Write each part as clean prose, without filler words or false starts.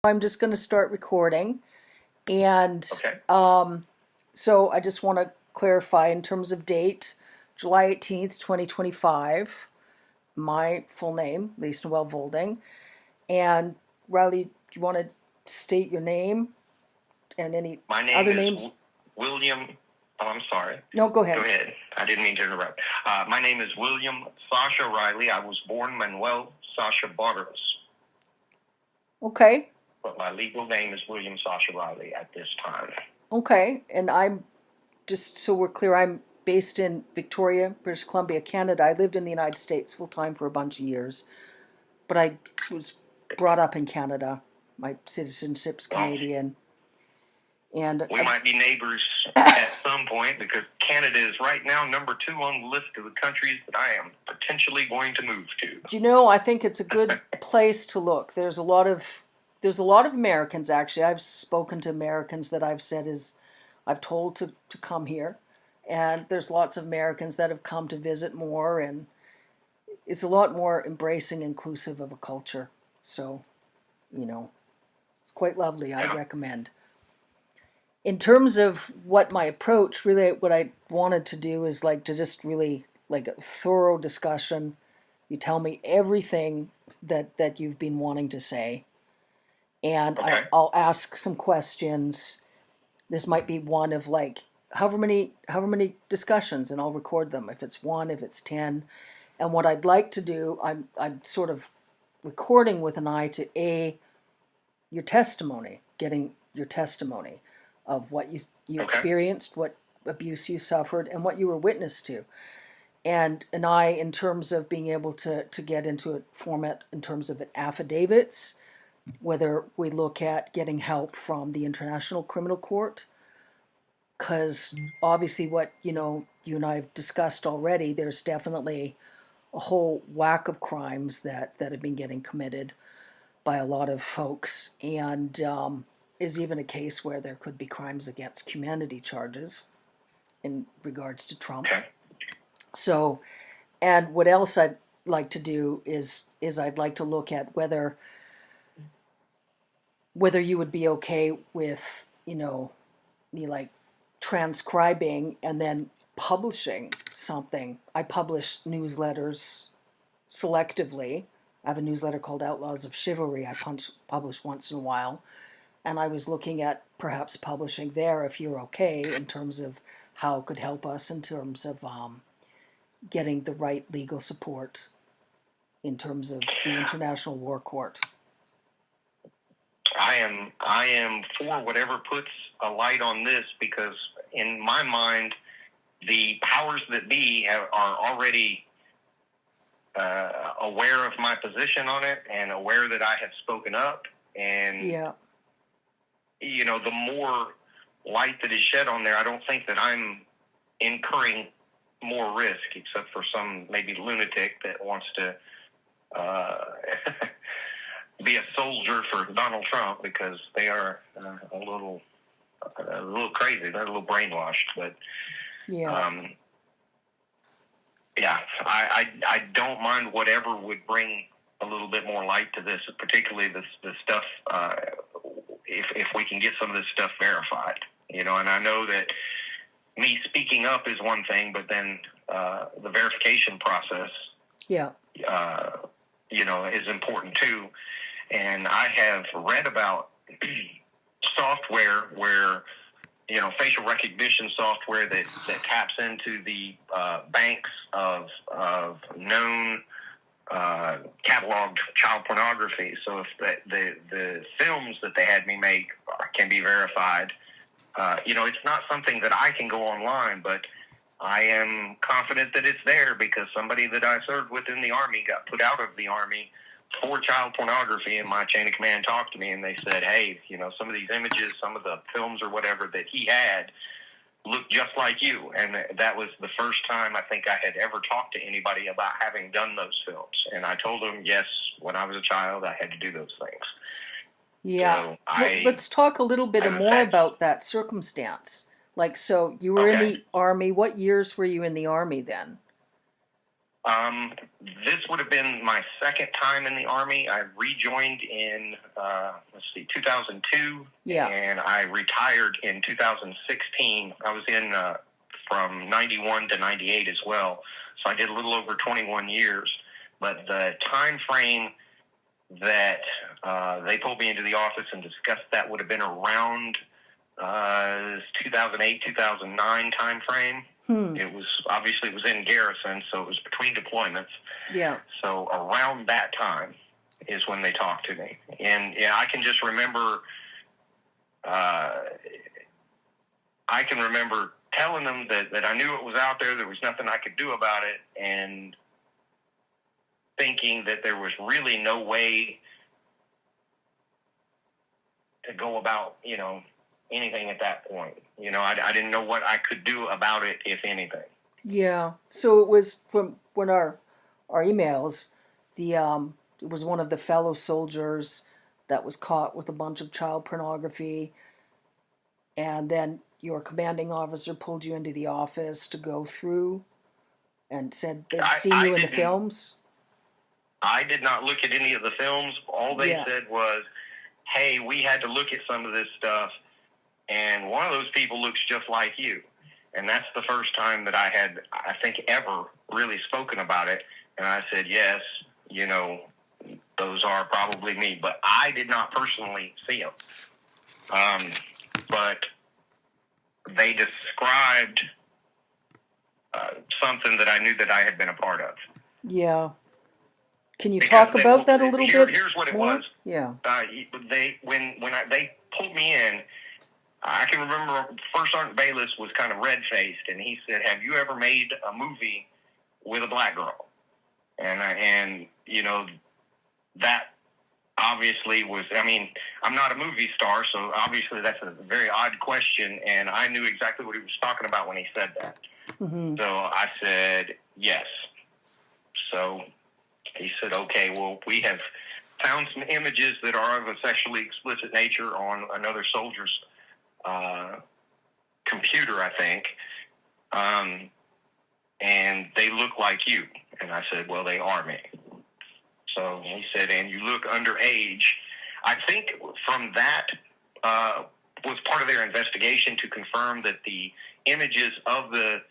I'm just going to start recording. And Okay. so I just want to clarify in terms of date, July 18th, 2025, my full name, Lisa Noel Volding. And Riley, do you want to state your name and any My name other is names? William. Oh, I'm sorry. No, go Go ahead. ahead. I didn't mean to interrupt. My name is William Sascha Riley. I was born Manuel Sascha Barros, Okay. but my legal name is William Sascha Riley at this time. Okay. And I'm just so we're clear, I'm based in Victoria, British Columbia, Canada. I lived in the United States full time for a bunch of years, but I was brought up in Canada. My citizenship's Well, Canadian, and we might be neighbors at some point because Canada is right now #2 on the list of the countries that I am potentially going to move to. do you know? I think it's a good place to look. There's a lot of Americans actually. I've spoken to Americans that I've told to come here, and there's lots of Americans that have come to visit more, and it's a lot more embracing, inclusive of a culture. So, you know, it's quite lovely. I Yeah. recommend. In terms of what my approach, really what I wanted to do is like to just really like a thorough discussion. You tell me everything that you've been wanting to say, and Okay. I'll ask some questions. This might be one of like however many discussions, and I'll record them if it's one, if it's 10. And what I'd like to do, I'm sort of recording with an eye to your testimony, getting your testimony of what you Okay. experienced, what abuse you suffered, and what you were witness to. And an eye in terms of being able to get into a format in terms of affidavits, whether we look at getting help from the International Criminal Court, because obviously what you and I have discussed already, there's definitely a whole whack of crimes that have been getting committed by a lot of folks, and is even a case where there could be crimes against humanity charges in regards to Trump. Okay. So, and what else I'd like to do is I'd like to look at whether you would be okay with me like transcribing and then publishing something. I publish newsletters selectively. I have a newsletter called Outlaws of Chivalry I publish once in a while. And I was looking at perhaps publishing there if you're okay in terms of how it could help us in terms of getting the right legal support in terms of the International War Court. I am for whatever puts a light on this because in my mind, the powers that be are already aware of my position on it and aware that I have spoken up. And, Yeah. The more light that is shed on there, I don't think that I'm incurring more risk, except for some maybe lunatic that wants to be a soldier for Donald Trump because they are a little crazy. They're a little brainwashed, but Yeah. yeah, I don't mind whatever would bring a little bit more light to this, particularly this stuff. If we can get some of this stuff verified, and I know that me speaking up is one thing, but then the verification process, Yeah. Is important too. And I have read about software where, facial recognition software that taps into the banks of known cataloged child pornography. So if the films that they had me make can be verified, it's not something that I can go online, but I am confident that it's there because somebody that I served with in the Army got put out of the Army for child pornography, and my chain of command talked to me and they said, hey, some of these images, some of the films or whatever that he had looked just like you. And that was the first time I think I had ever talked to anybody about having done those films. And I told them, yes, when I was a child, I had to do those things. Yeah. So Let's talk a little bit more about that circumstance. Like, so you were in the Army. What years were you in the Army then? This would have been my second time in the Army. I rejoined in, 2002. Yeah. And I retired in 2016. I was in from 91 to 98 as well. So I did a little over 21 years. But the time frame that they pulled me into the office and discussed that would have been around 2008, 2009 time frame. It was in garrison, so it was between deployments. Yeah. So around that time is when they talked to me, and yeah, I can just remember. I can remember telling them that I knew it was out there. There was nothing I could do about it, and thinking that there was really no way to go about, anything at that point. I didn't know what I could do about it, if anything. Yeah. So it was from when our emails, it was one of the fellow soldiers that was caught with a bunch of child pornography, and then your commanding officer pulled you into the office to go through and said they'd seen you in the films. I did not look at any of the films. All they said was, hey, we had to look at some of this stuff, and one of those people looks just like you. And that's the first time that I had, I think, ever really spoken about it. And I said, yes, those are probably me. But I did not personally see them. But they described something that I knew that I had been a part of. Yeah. Can you talk about that a little bit? Here's what it more? Was. Yeah. They pulled me in, I can remember First Sergeant Bayless was kind of red-faced, and he said, have you ever made a movie with a black girl? And that obviously was, I'm not a movie star, so obviously that's a very odd question, and I knew exactly what he was talking about when he said that. Mm-hmm. So I said, yes. So he said, okay, well, we have found some images that are of a sexually explicit nature on another soldier's computer, I think, and they look like you. And I said, well, they are me. So he said, and you look underage. I think from that was part of their investigation to confirm that the images of the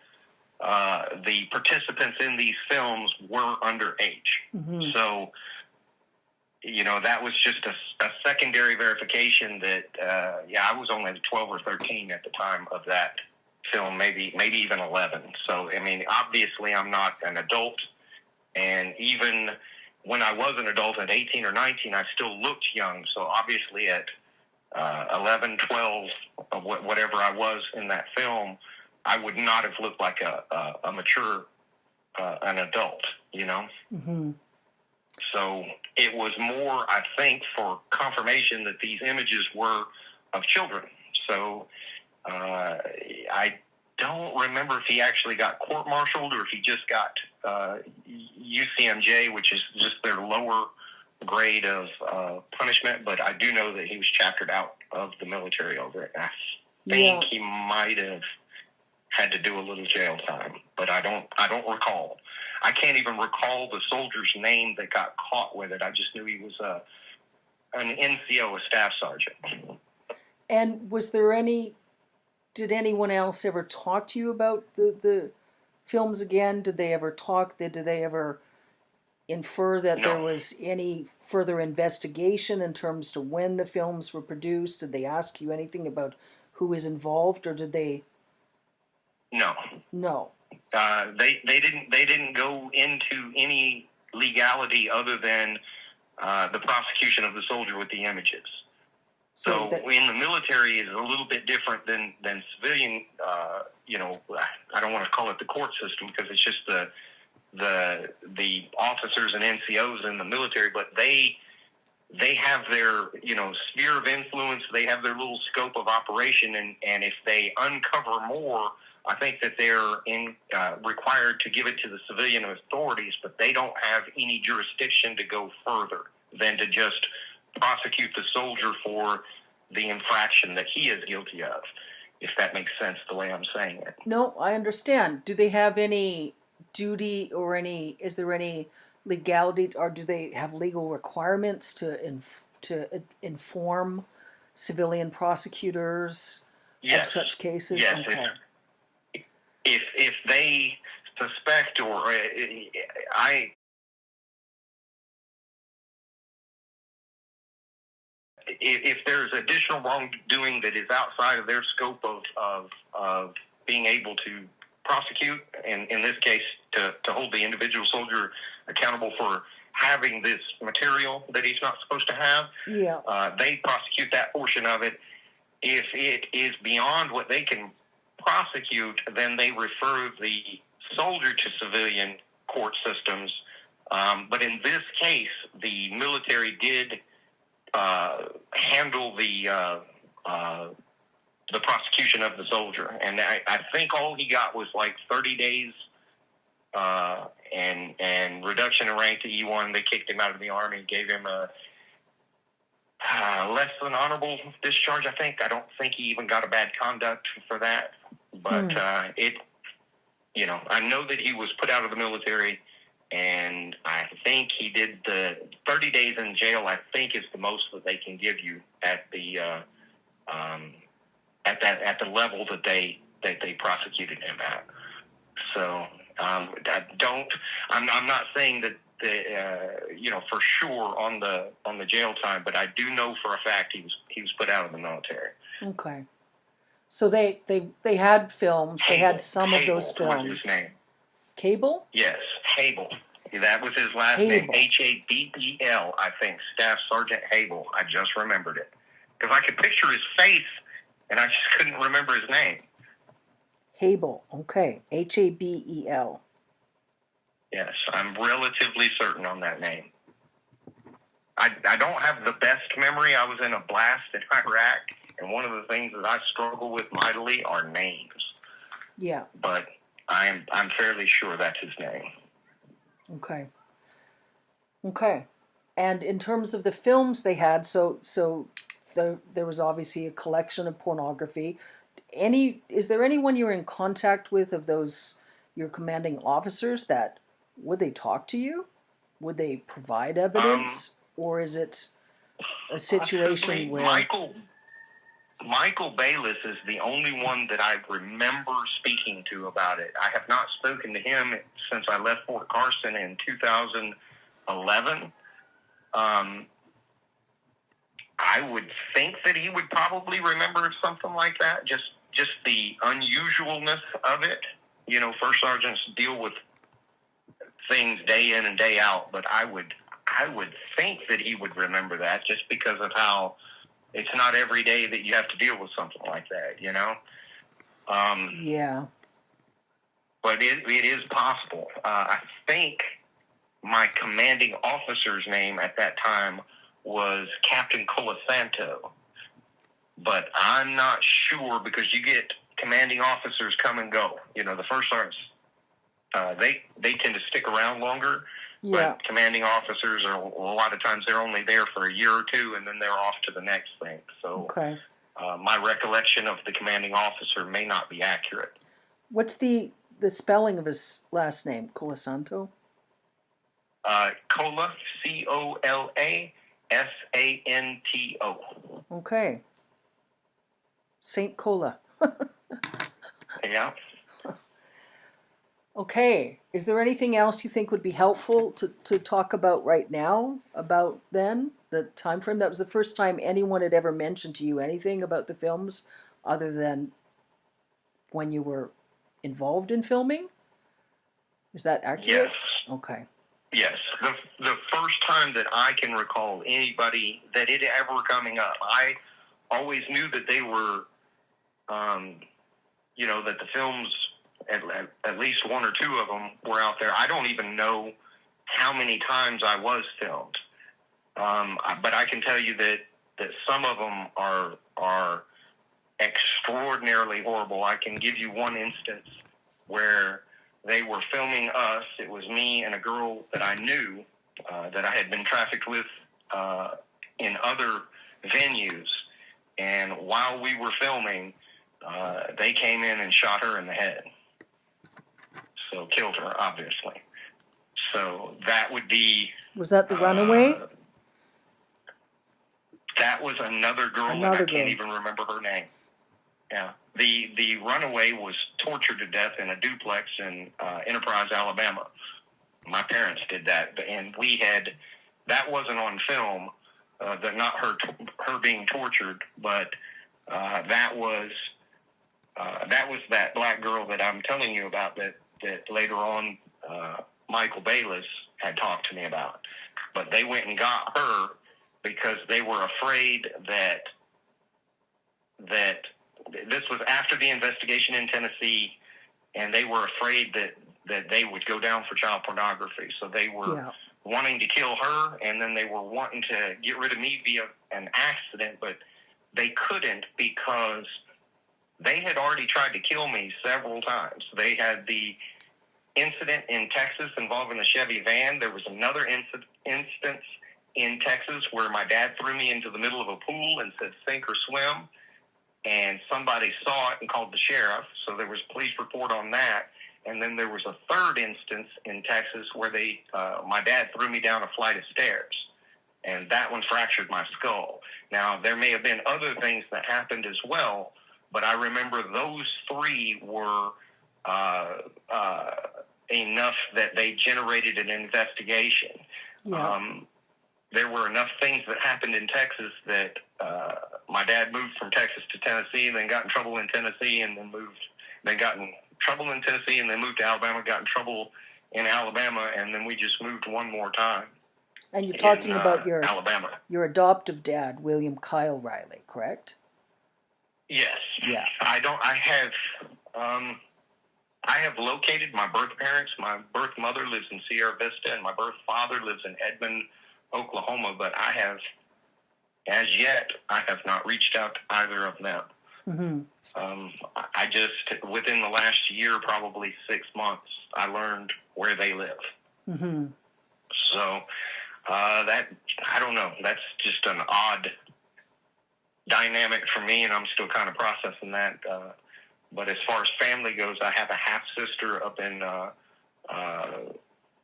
participants in these films were underage. Mm-hmm. So, that was just a secondary verification that, I was only 12 or 13 at the time of that film, maybe even 11. So, obviously I'm not an adult. And even when I was an adult at 18 or 19, I still looked young. So obviously at 11, 12, whatever I was in that film, I would not have looked like a mature, an adult, Mm-hmm. So it was more, I think, for confirmation that these images were of children. So I don't remember if he actually got court-martialed or if he just got UCMJ, which is just their lower grade of punishment. But I do know that he was chaptered out of the military over it. I think he might have had to do a little jail time, but I don't recall. I can't even recall the soldier's name that got caught with it. I just knew he was an NCO, a staff sergeant. And did anyone else ever talk to you about the films again? Did they ever talk? Did they ever infer that there was any further investigation in terms to when the films were produced? Did they ask you anything about who is involved, or did they? No. They didn't go into any legality other than the prosecution of the soldier with the images. So in the military is a little bit different than civilian. I don't want to call it the court system because it's just the officers and NCOs in the military, but they have their sphere of influence. They have their little scope of operation, and if they uncover more, I think that they're required to give it to the civilian authorities, but they don't have any jurisdiction to go further than to just prosecute the soldier for the infraction that he is guilty of, if that makes sense the way I'm saying it. No, I understand. Do they have any duty or is there any legality, or do they have legal requirements to inform civilian prosecutors of Yes, such cases? yes. Okay. If they suspect or I if there's additional wrongdoing that is outside of their scope of being able to prosecute, and in this case to hold the individual soldier accountable for having this material that he's not supposed to have, Yeah. they prosecute that portion of it. If it is beyond what they can prosecute, then they refer the soldier to civilian court systems. But in this case, the military did handle the prosecution of the soldier, and I think all he got was like 30 days and reduction in rank to E1. They kicked him out of the Army, gave him a less than honorable discharge, I think. I don't think he even got a bad conduct for that. But I know that he was put out of the military, and I think he did the 30 days in jail, I think, is the most that they can give you at the at the level that they prosecuted him at. So I'm not saying that for sure on the jail time, but I do know for a fact he was put out of the military. Okay. So they had films. They had some of those films. Was his name. Cable? Yes, Habel. That was his last name. Habel, I think. Staff Sergeant Habel. I just remembered it because I could picture his face, and I just couldn't remember his name. Habel. Okay. Habel. Yes, I'm relatively certain on that name. I don't have the best memory. I was in a blast in Iraq, and one of the things that I struggle with mightily are names. Yeah. But I'm fairly sure that's his name. Okay. Okay. And in terms of the films they had, so there was obviously a collection of pornography. Is there anyone you're in contact with of those your commanding officers that would they talk to you? Would they provide evidence, or is it a situation where Michael Bayless is the only one that I remember speaking to about it. I have not spoken to him since I left Fort Carson in 2011. I would think that he would probably remember something like that, just the unusualness of it. First sergeants deal with things day in and day out, but I would think that he would remember that just because of how it's not every day that you have to deal with something like that, Yeah. But it is possible. I think my commanding officer's name at that time was Captain Colasanto, but I'm not sure because you get commanding officers come and go. The first sergeants, they tend to stick around longer. Yeah. But commanding officers are a lot of times they're only there for a year or two, and then they're off to the next thing. So, okay. My recollection of the commanding officer may not be accurate. What's the spelling of his last name? Colasanto? Cola, Colasanto. Okay. Saint Cola. Yeah. Okay. Is there anything else you think would be helpful to talk about right now about then? The time frame? That was the first time anyone had ever mentioned to you anything about the films other than when you were involved in filming? Is that accurate? Yes. Okay. Yes. The first time that I can recall anybody that it ever coming up, I always knew that they were, that the films, at least one or two of them were out there. I don't even know how many times I was filmed. But I can tell you that some of them are extraordinarily horrible. I can give you one instance where they were filming us. It was me and a girl that I knew that I had been trafficked with in other venues. And while we were filming, they came in and shot her in the head. So killed her, obviously. So that would be... Was that the runaway? That was another girl, and I can't even remember her name. Yeah. The runaway was tortured to death in a duplex in Enterprise, Alabama. My parents did that, and that wasn't on film, not her being tortured, but that was that black girl that I'm telling you about that later on Michael Bayless had talked to me about. But they went and got her because they were afraid that this was after the investigation in Tennessee, and they were afraid that they would go down for child pornography. So they were wanting to kill her, and then they were wanting to get rid of me via an accident, but they couldn't because they had already tried to kill me several times. They had the incident in Texas involving the Chevy van. There was another instance in Texas where my dad threw me into the middle of a pool and said, sink or swim. And somebody saw it and called the sheriff. So there was a police report on that. And then there was a third instance in Texas where my dad threw me down a flight of stairs. And that one fractured my skull. Now, there may have been other things that happened as well, but I remember those three were enough that they generated an investigation. Yeah. There were enough things that happened in Texas that my dad moved from Texas to Tennessee, and then got in trouble in Tennessee, and then got in trouble in Tennessee, and then moved to Alabama, got in trouble in Alabama, and then we just moved one more time. And you're talking about Alabama. Your adoptive dad, William Kyle Riley, correct? Yes. Yeah. I have located my birth parents. My birth mother lives in Sierra Vista, and my birth father lives in Edmond, Oklahoma, but I have not reached out to either of them. Mm-hmm. I just, within the last year, probably 6 months, I learned where they live. Mm-hmm. So, I don't know. That's just an odd dynamic for me, and I'm still kind of processing that. But as far as family goes, I have a half-sister up in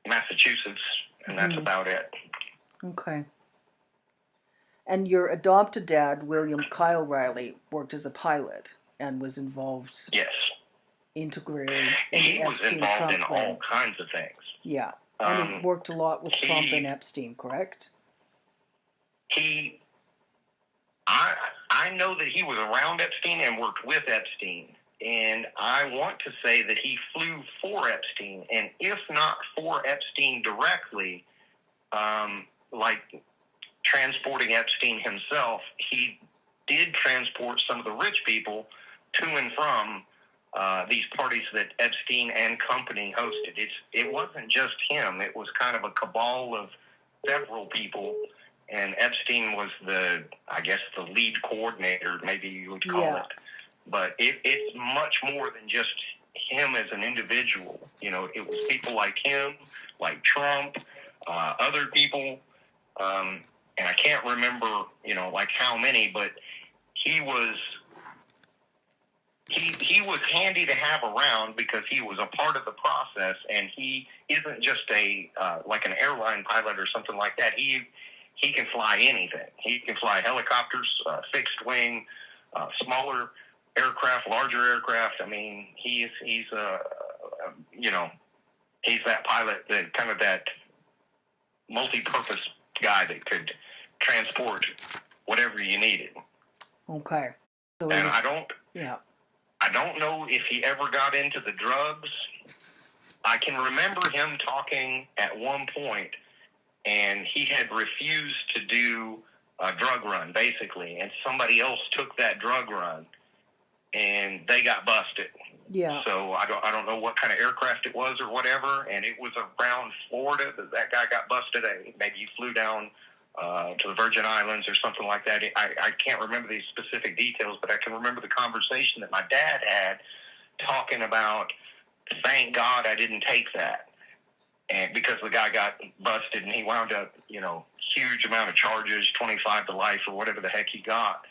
Massachusetts, and that's about it. Okay. And your adopted dad, William Kyle Riley, worked as a pilot and was involved integrally in the Epstein-Trump was involved in all kinds of things. Yeah. And he worked a lot with Trump and Epstein, correct? I know that he was around Epstein and worked with Epstein. And I want to say that he flew for Epstein. And if not for Epstein directly, like transporting Epstein himself, he did transport some of the rich people to and from these parties that Epstein and company hosted. It wasn't just him. It was kind of a cabal of several people. And Epstein was the lead coordinator, maybe you would call it. But it's much more than just him as an individual. You know, it was people like him, like Trump, other people, and I can't remember, like how many, but he was handy to have around because he was a part of the process, and he isn't just like an airline pilot or something like that. He can fly anything. He can fly helicopters, fixed wing, smaller aircraft, larger aircraft. I mean, he's that pilot, that kind of that multi-purpose guy that could transport whatever you needed. Okay. So and I don't know if he ever got into the drugs. I can remember him talking at one point, and he had refused to do a drug run, basically, and somebody else took that drug run, and they got busted. Yeah. So I don't know what kind of aircraft it was or whatever, and it was around Florida that guy got busted. Maybe he flew down to the Virgin Islands or something like that. I can't remember the specific details, but I can remember the conversation that my dad had talking about, thank God I didn't take that. And because the guy got busted and he wound up, huge amount of charges, 25 to life or whatever the heck he got.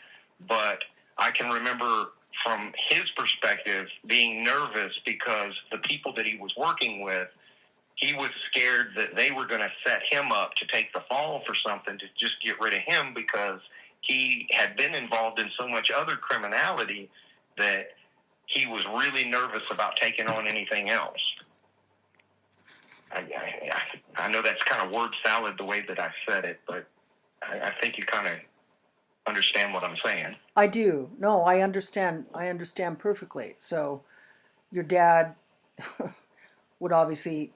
But I can remember from his perspective, being nervous because the people that he was working with, he was scared that they were going to set him up to take the fall for something, to just get rid of him, because he had been involved in so much other criminality that he was really nervous about taking on anything else. I know that's kind of word salad the way that I said it, but I think you kind of understand what I'm saying. I do. No, I understand. I understand perfectly. So your dad would obviously,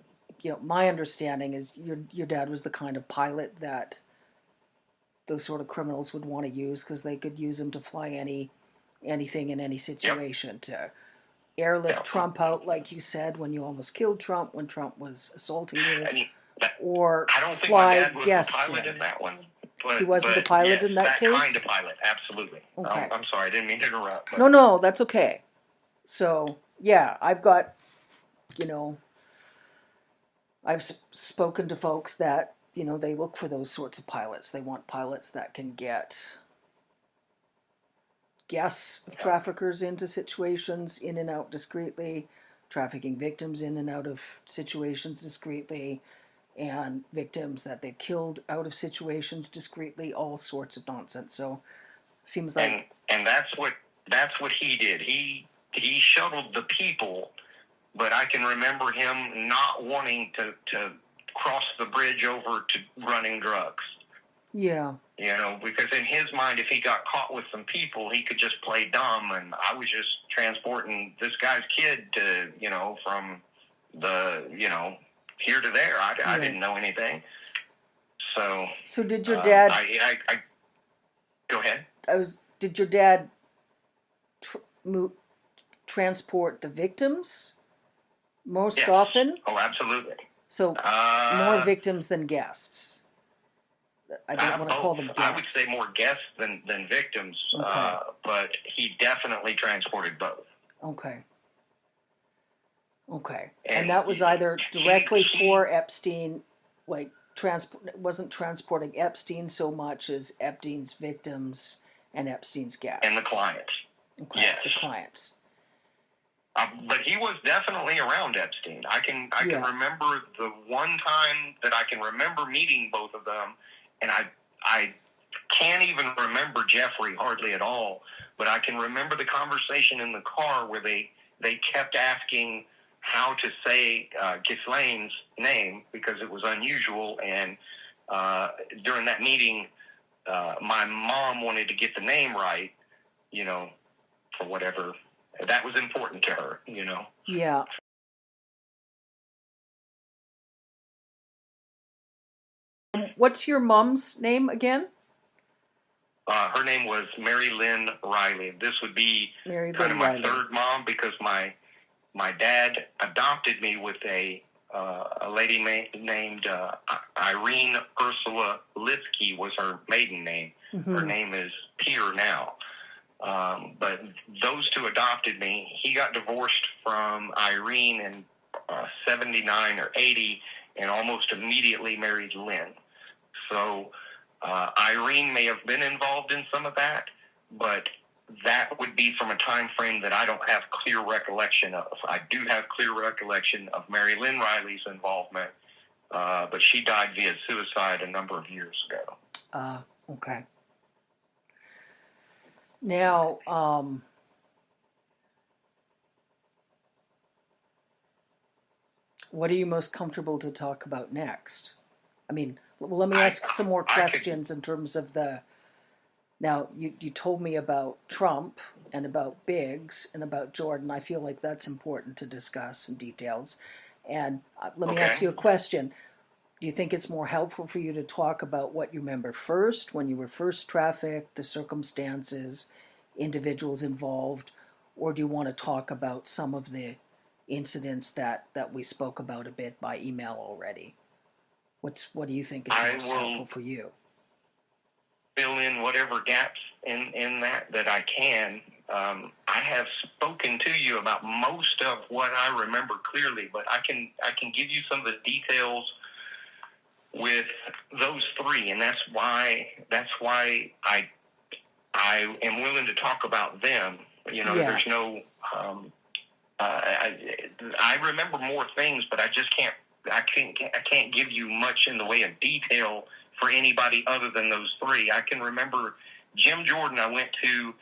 my understanding is your dad was the kind of pilot that those sort of criminals would want to use, because they could use him to fly anything in any situation, to airlift Trump out, like you said, when you almost killed Trump, when Trump was assaulting you, or I don't fly think my dad was guests the pilot in that one. But, he wasn't the pilot in that case? That kind of pilot, absolutely. Okay. I'm sorry, I didn't mean to interrupt. But. No, that's okay. So, yeah, I've got, I've spoken to folks that, they look for those sorts of pilots. They want pilots that can get guests of traffickers into situations, in and out discreetly, trafficking victims in and out of situations discreetly, and victims that they've killed out of situations discreetly, all sorts of nonsense. So seems like and that's what he did. He shuttled the people, but I can remember him not wanting to cross the bridge over to running drugs. Yeah. Because in his mind, if he got caught with some people, he could just play dumb, and I was just transporting this guy's kid to, from the, here to there. I didn't know anything. So did your dad... I go ahead. Did your dad transport the victims most often? Oh, absolutely. So more victims than guests. I don't want to call them guests. I would say more guests than victims, okay. But he definitely transported both. Okay. And that was either directly for Epstein, like wasn't transporting Epstein so much as Epstein's victims and Epstein's guests. And the clients. Okay, yes. The clients. But he was definitely around Epstein. I can remember the one time that I can remember meeting both of them, and I can't even remember Jeffrey hardly at all, but I can remember the conversation in the car where they kept asking how to say Ghislaine's name because it was unusual, and during that meeting, my mom wanted to get the name right, for whatever. That was important to her, Yeah. What's your mom's name again? Her name was Mary Lynn Riley. This would be kind of my third mom, because my dad adopted me with a lady named Irene Ursula Litsky was her maiden name. Mm-hmm. Her name is Peter now. But those two adopted me. He got divorced from Irene in 79 or 80 and almost immediately married Lynn. So Irene may have been involved in some of that, but that would be from a time frame that I don't have clear recollection of. I do have clear recollection of Mary Lynn Riley's involvement, but she died via suicide a number of years ago. Okay. Now, what are you most comfortable to talk about next? I mean, well, let me ask some more questions in terms of the... Now, you told me about Trump and about Biggs and about Jordan. I feel like that's important to discuss in details. And let me ask you a question. Do you think it's more helpful for you to talk about what you remember first, when you were first trafficked, the circumstances, individuals involved, or do you want to talk about some of the incidents that we spoke about a bit by email already? What do you think is most helpful for you? Fill in whatever gaps in that I can. I have spoken to you about most of what I remember clearly, but I can give you some of the details with those three, and that's why I am willing to talk about them. There's no. I remember more things, but I can't give you much in the way of detail for anybody other than those three. I can remember Jim Jordan. I went to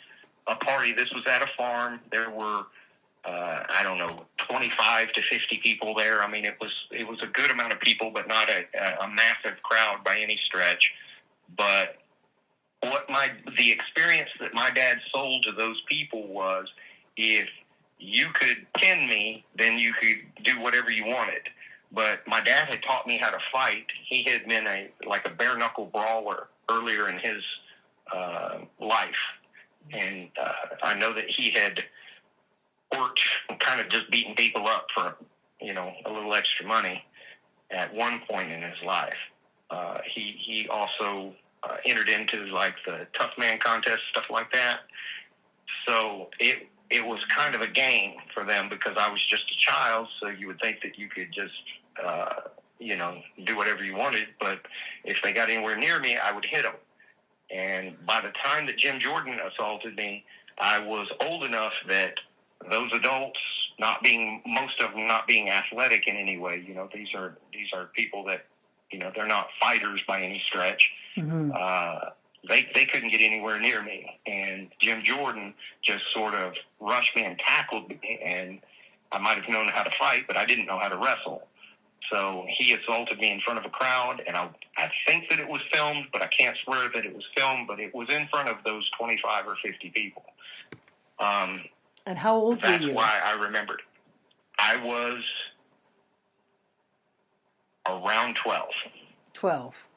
a party. This was at a farm. There were, 25 to 50 people there. I mean, it was a good amount of people, but not a massive crowd by any stretch. But the experience that my dad sold to those people was, if you could pin me, then you could do whatever you wanted. But my dad had taught me how to fight. He had been a bare knuckle brawler earlier in his life, and I know that he had worked kind of just beating people up for a little extra money at one point in his life. He also entered into the tough man contest, stuff like that. So it was kind of a game for them, because I was just a child. So you would think that you could just do whatever you wanted. But if they got anywhere near me, I would hit them. And by the time that Jim Jordan assaulted me, I was old enough that those adults, most of them not being athletic in any way, these are people that, they're not fighters by any stretch. Mm-hmm. They couldn't get anywhere near me. And Jim Jordan just sort of rushed me and tackled me, and I might have known how to fight, but I didn't know how to wrestle. So he assaulted me in front of a crowd, and I think that it was filmed, but I can't swear that it was filmed, but it was in front of those 25 or 50 people. And how old were you? That's why I remembered. I was around 12. 12.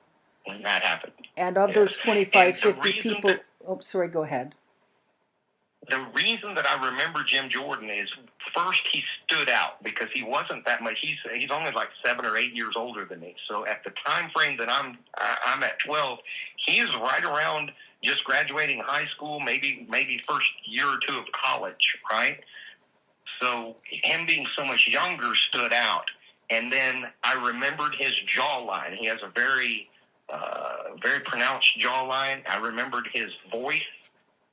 When that happened. And of those 25, 50 people... sorry, go ahead. The reason that I remember Jim Jordan is, first, he stood out because he wasn't that much. He's only 7 or 8 years older than me. So at the time frame that I'm at 12, he is right around just graduating high school, maybe first year or two of college, right? So him being so much younger stood out. And then I remembered his jawline. He has a very pronounced jawline. I remembered his voice.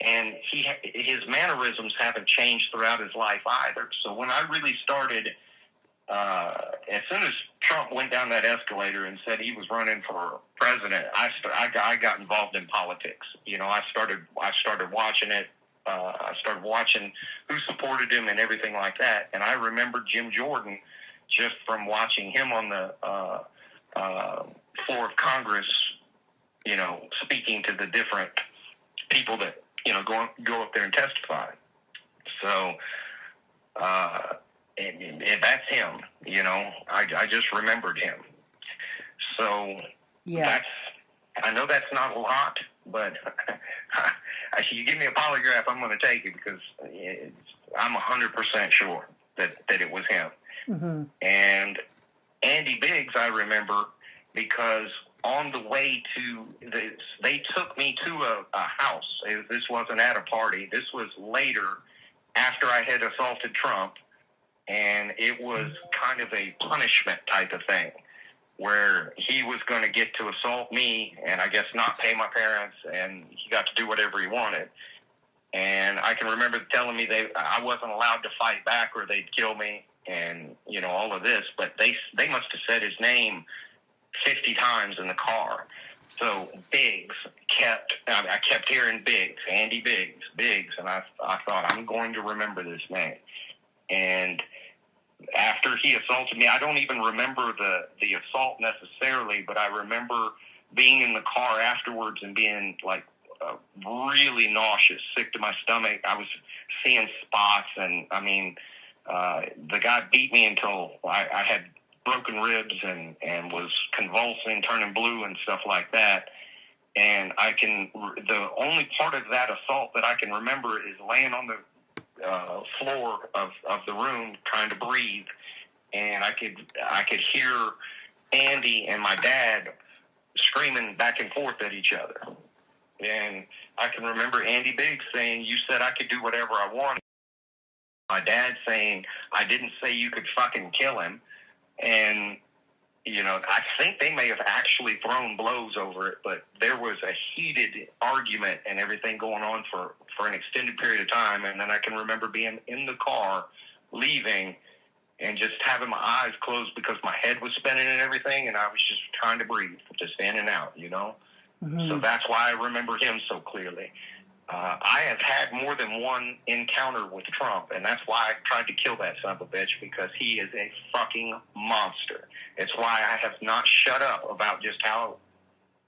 And his mannerisms haven't changed throughout his life either. So when I really started, as soon as Trump went down that escalator and said he was running for president, I got involved in politics. I started watching it. I started watching who supported him and everything like that. And I remember Jim Jordan just from watching him on the floor of Congress, speaking to the different people that go up there and testify. So, and that's him. I just remembered him. So yeah, I know that's not a lot, but you give me a polygraph, I'm going to take it, because I'm 100% sure that it was him. Mm-hmm. And Andy Biggs, I remember, because on the way to this, they took me to a house. This wasn't at a party. This was later, after I had assaulted Trump, and it was kind of a punishment type of thing, where he was going to get to assault me and I guess not pay my parents, and he got to do whatever he wanted. And I can remember telling me I wasn't allowed to fight back or they'd kill me, and all of this. But they must have said his name 50 times in the car. So Biggs I kept hearing Biggs, Andy Biggs, and I thought, I'm going to remember this name. And after he assaulted me, I don't even remember the assault necessarily, but I remember being in the car afterwards and being really nauseous, sick to my stomach. I was seeing spots, and the guy beat me until I had broken ribs and was convulsing, turning blue and stuff like that. And the only part of that assault that I can remember is laying on the floor of the room trying to breathe, and I could hear Andy and my dad screaming back and forth at each other. And I can remember Andy Biggs saying, "You said I could do whatever I wanted." My dad saying, "I didn't say you could fucking kill him." And I think they may have actually thrown blows over it, but there was a heated argument and everything going on for an extended period of time. And then I can remember being in the car leaving and just having my eyes closed because my head was spinning and everything, and I was just trying to breathe, just in and out, Mm-hmm. So that's why I remember him so clearly. I have had more than one encounter with Trump, and that's why I tried to kill that son of a bitch, because he is a fucking monster. It's why I have not shut up about just how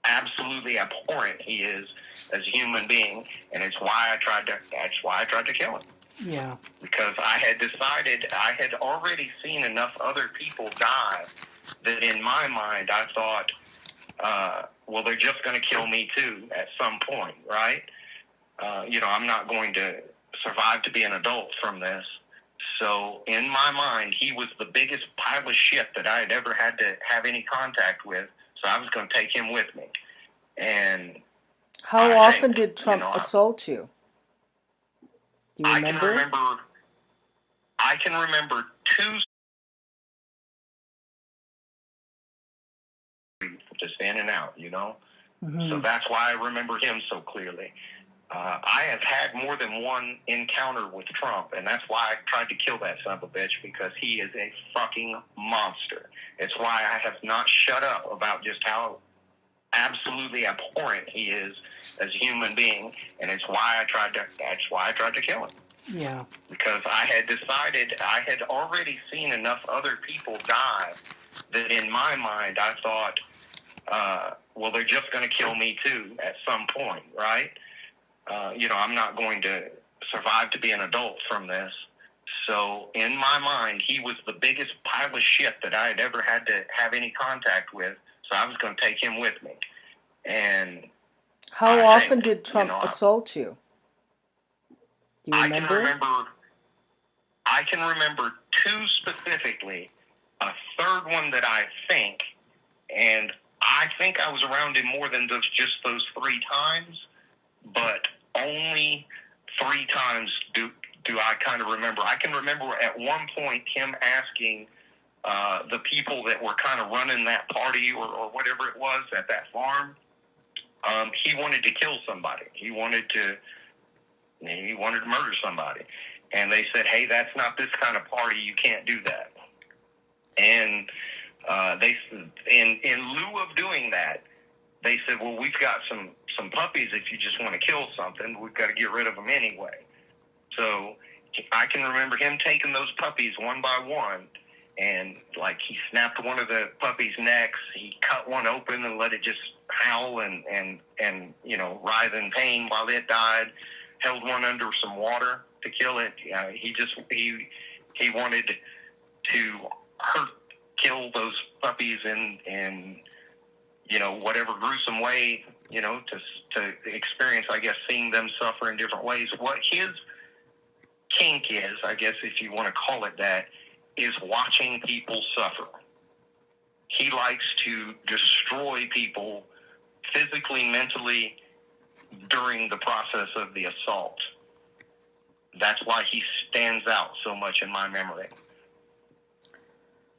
absolutely abhorrent he is as a human being, and that's why I tried to kill him. Yeah. Because I had decided, I had already seen enough other people die that in my mind I thought, well, they're just going to kill me too at some point, right? I'm not going to survive to be an adult from this. So in my mind, he was the biggest pile of shit that I had ever had to have any contact with. So I was going to take him with me. And how often did Trump assault you? Do you remember? I can remember two. Just in and out, Mm-hmm. So that's why I remember him so clearly. I have had more than one encounter with Trump, and that's why I tried to kill that son of a bitch, because he is a fucking monster. It's why I have not shut up about just how absolutely abhorrent he is as a human being, and that's why I tried to kill him. Yeah. Because I had decided, I had already seen enough other people die that in my mind I thought, well, they're just going to kill me too at some point, right? I'm not going to survive to be an adult from this. So in my mind, he was the biggest pile of shit that I had ever had to have any contact with. So I was going to take him with me. And how often did Trump assault you? Do you remember? I can remember two specifically. A third one that I think, and I think I was around him more than just those 3 times, but only 3 times do I kind of remember. I can remember at one point him asking the people that were kind of running that party or whatever it was at that farm, he wanted to kill somebody. He wanted to murder somebody. And they said, hey, that's not this kind of party. You can't do that. And they, in lieu of doing that, they said, well, we've got some puppies. If you just want to kill something, we've got to get rid of them anyway. So I can remember him taking those puppies one by one, and like he snapped one of the puppies' necks. He cut one open and let it just howl and writhe in pain while it died. Held one under some water to kill it. He wanted to kill those puppies in whatever gruesome way, to experience, I guess, seeing them suffer in different ways. What his kink is, I guess, if you want to call it that, is watching people suffer. He likes to destroy people physically, mentally, during the process of the assault. That's why he stands out so much in my memory.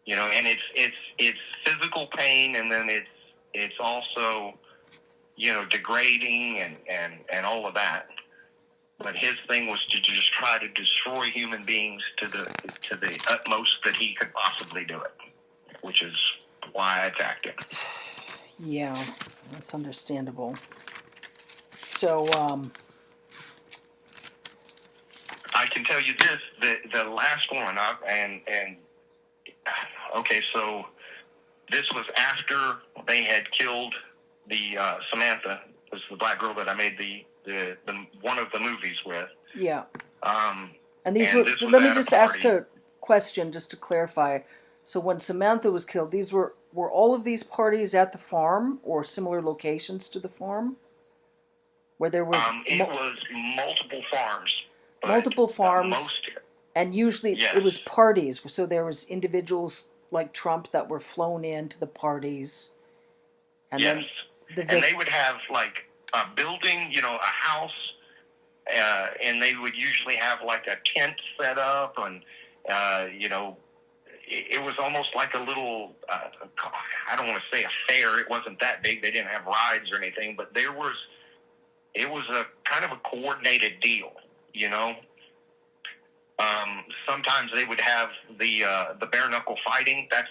And it's physical pain, and then it's also, degrading and all of that. But his thing was to just try to destroy human beings to the utmost that he could possibly do it, which is why I attacked him. Yeah, that's understandable. So, I can tell you this: the last one, okay, so this was after they had killed the Samantha, was the black girl that I made the one of the movies with. Yeah. And these were. Let me just ask a question, just to clarify. So when Samantha was killed, these were all of these parties at the farm or similar locations to the farm, where there was. It was multiple farms. Multiple farms, and usually it was parties. So there was individuals like Trump that were flown into the parties, and then and they would have like a building, a house, and they would usually have like a tent set up, and it was almost like a little, I don't want to say a fair. It wasn't that big. They didn't have rides or anything, but it was a kind of a coordinated deal, you know. Sometimes they would have the bare knuckle fighting. That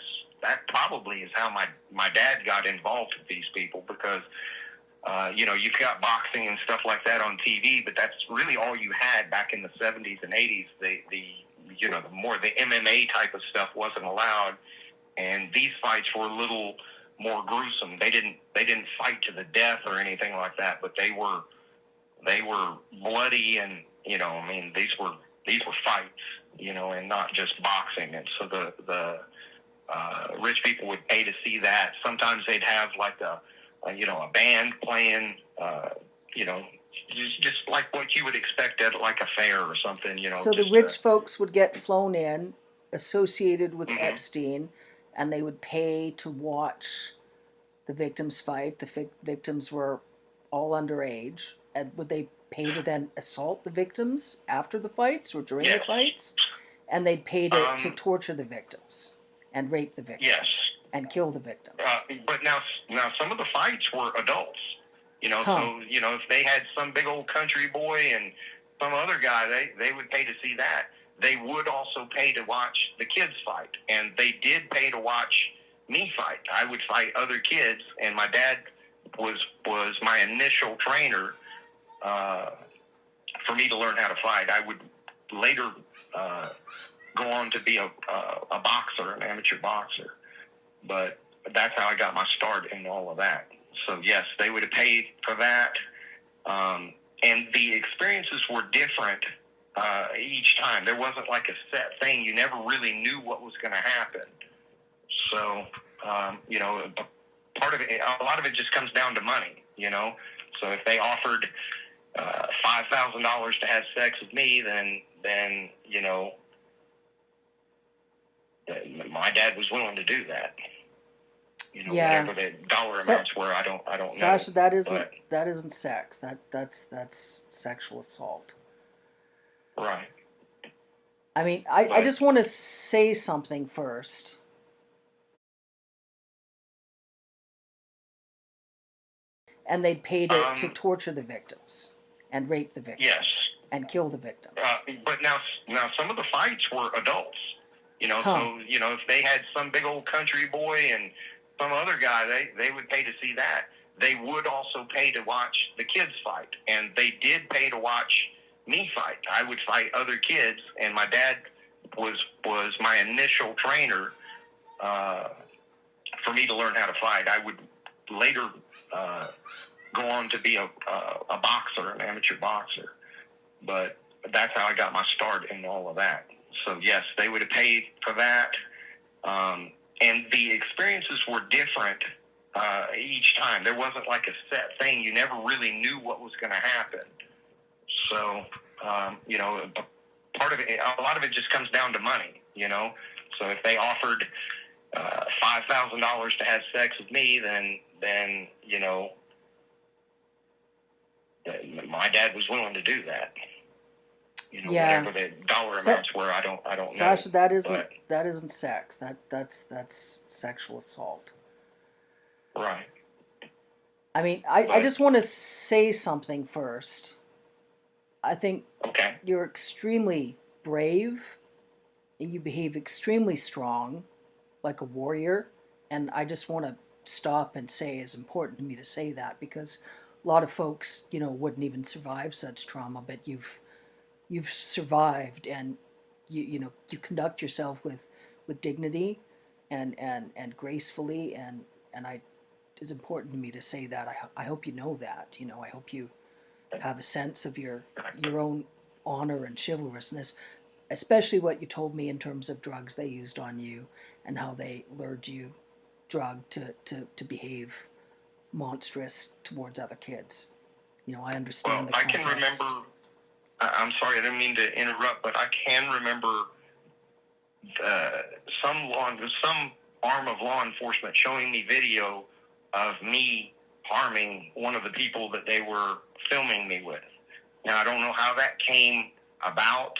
probably is how my dad got involved with these people, because you know, you've got boxing and stuff like that on TV, but that's really all you had back in the 70s and 80s. You know, the MMA type of stuff wasn't allowed, and these fights were a little more gruesome. They didn't fight to the death or anything like that, but they were bloody, and you know, I mean, these were fights, you know, and not just boxing. And so the rich people would pay to see that. Sometimes they'd have like a band playing, you know, just like what you would expect at like a fair or something, you know. So the rich folks would get flown in, associated with Epstein, and they would pay to watch the victims fight. The victims were all underage, and would they pay to then assault the victims after the fights or during the fights? And they'd pay to torture the victims and rape the victims and kill the victims. But now some of the fights were adults, you know. So you know, if they had some big old country boy and some other guy, they would pay to see that. They would also pay to watch the kids fight, and they did pay to watch me fight. I would fight other kids, and my dad was my initial trainer for me to learn how to fight. I would later go on to be a boxer, an amateur boxer. But that's how I got my start in all of that. So, yes, they would have paid for that. And the experiences were different each time. There wasn't like a set thing. You never really knew what was going to happen. So, you know, a lot of it just comes down to money, you know. So if they offered $5,000 to have sex with me, then you know, my dad was willing to do that. You know, whatever the dollar amounts were, I don't know. Sascha, that isn't sex. That's sexual assault. Right. I mean, I just want to say something first. And they'd pay to torture the victims and rape the victims and kill the victims. But now some of the fights were adults, you know. So you know, if they had some big old country boy and some other guy, they would pay to see that. They would also pay to watch the kids fight, and they did pay to watch me fight. I would fight other kids, and my dad was my initial trainer for me to learn how to fight. I would later go on to be a boxer, an amateur boxer. But that's how I got my start in all of that. So, yes, they would have paid for that. And the experiences were different each time. There wasn't like a set thing. You never really knew what was going to happen. So, you know, a lot of it just comes down to money, you know. So if they offered $5,000 to have sex with me, then you know, my dad was willing to do that. You know, whatever the dollar amounts were, I don't know. Sascha, that isn't sex. That's sexual assault. Right. I mean, I just want to say something first. I think you're extremely brave. You behave extremely strong, like a warrior. And I just want to stop and say it's important to me to say that, because a lot of folks, you know, wouldn't even survive such trauma, but you've survived, and you conduct yourself with dignity and gracefully, and it's important to me to say that. I hope you know that. You know, I hope you have a sense of your own honor and chivalrousness, especially what you told me in terms of drugs they used on you and how they lured you drugged to behave monstrous towards other kids. You know, I understand the context. I can remember, I'm sorry, I didn't mean to interrupt, but I can remember some arm of law enforcement showing me video of me harming one of the people that they were filming me with. Now, I don't know how that came about.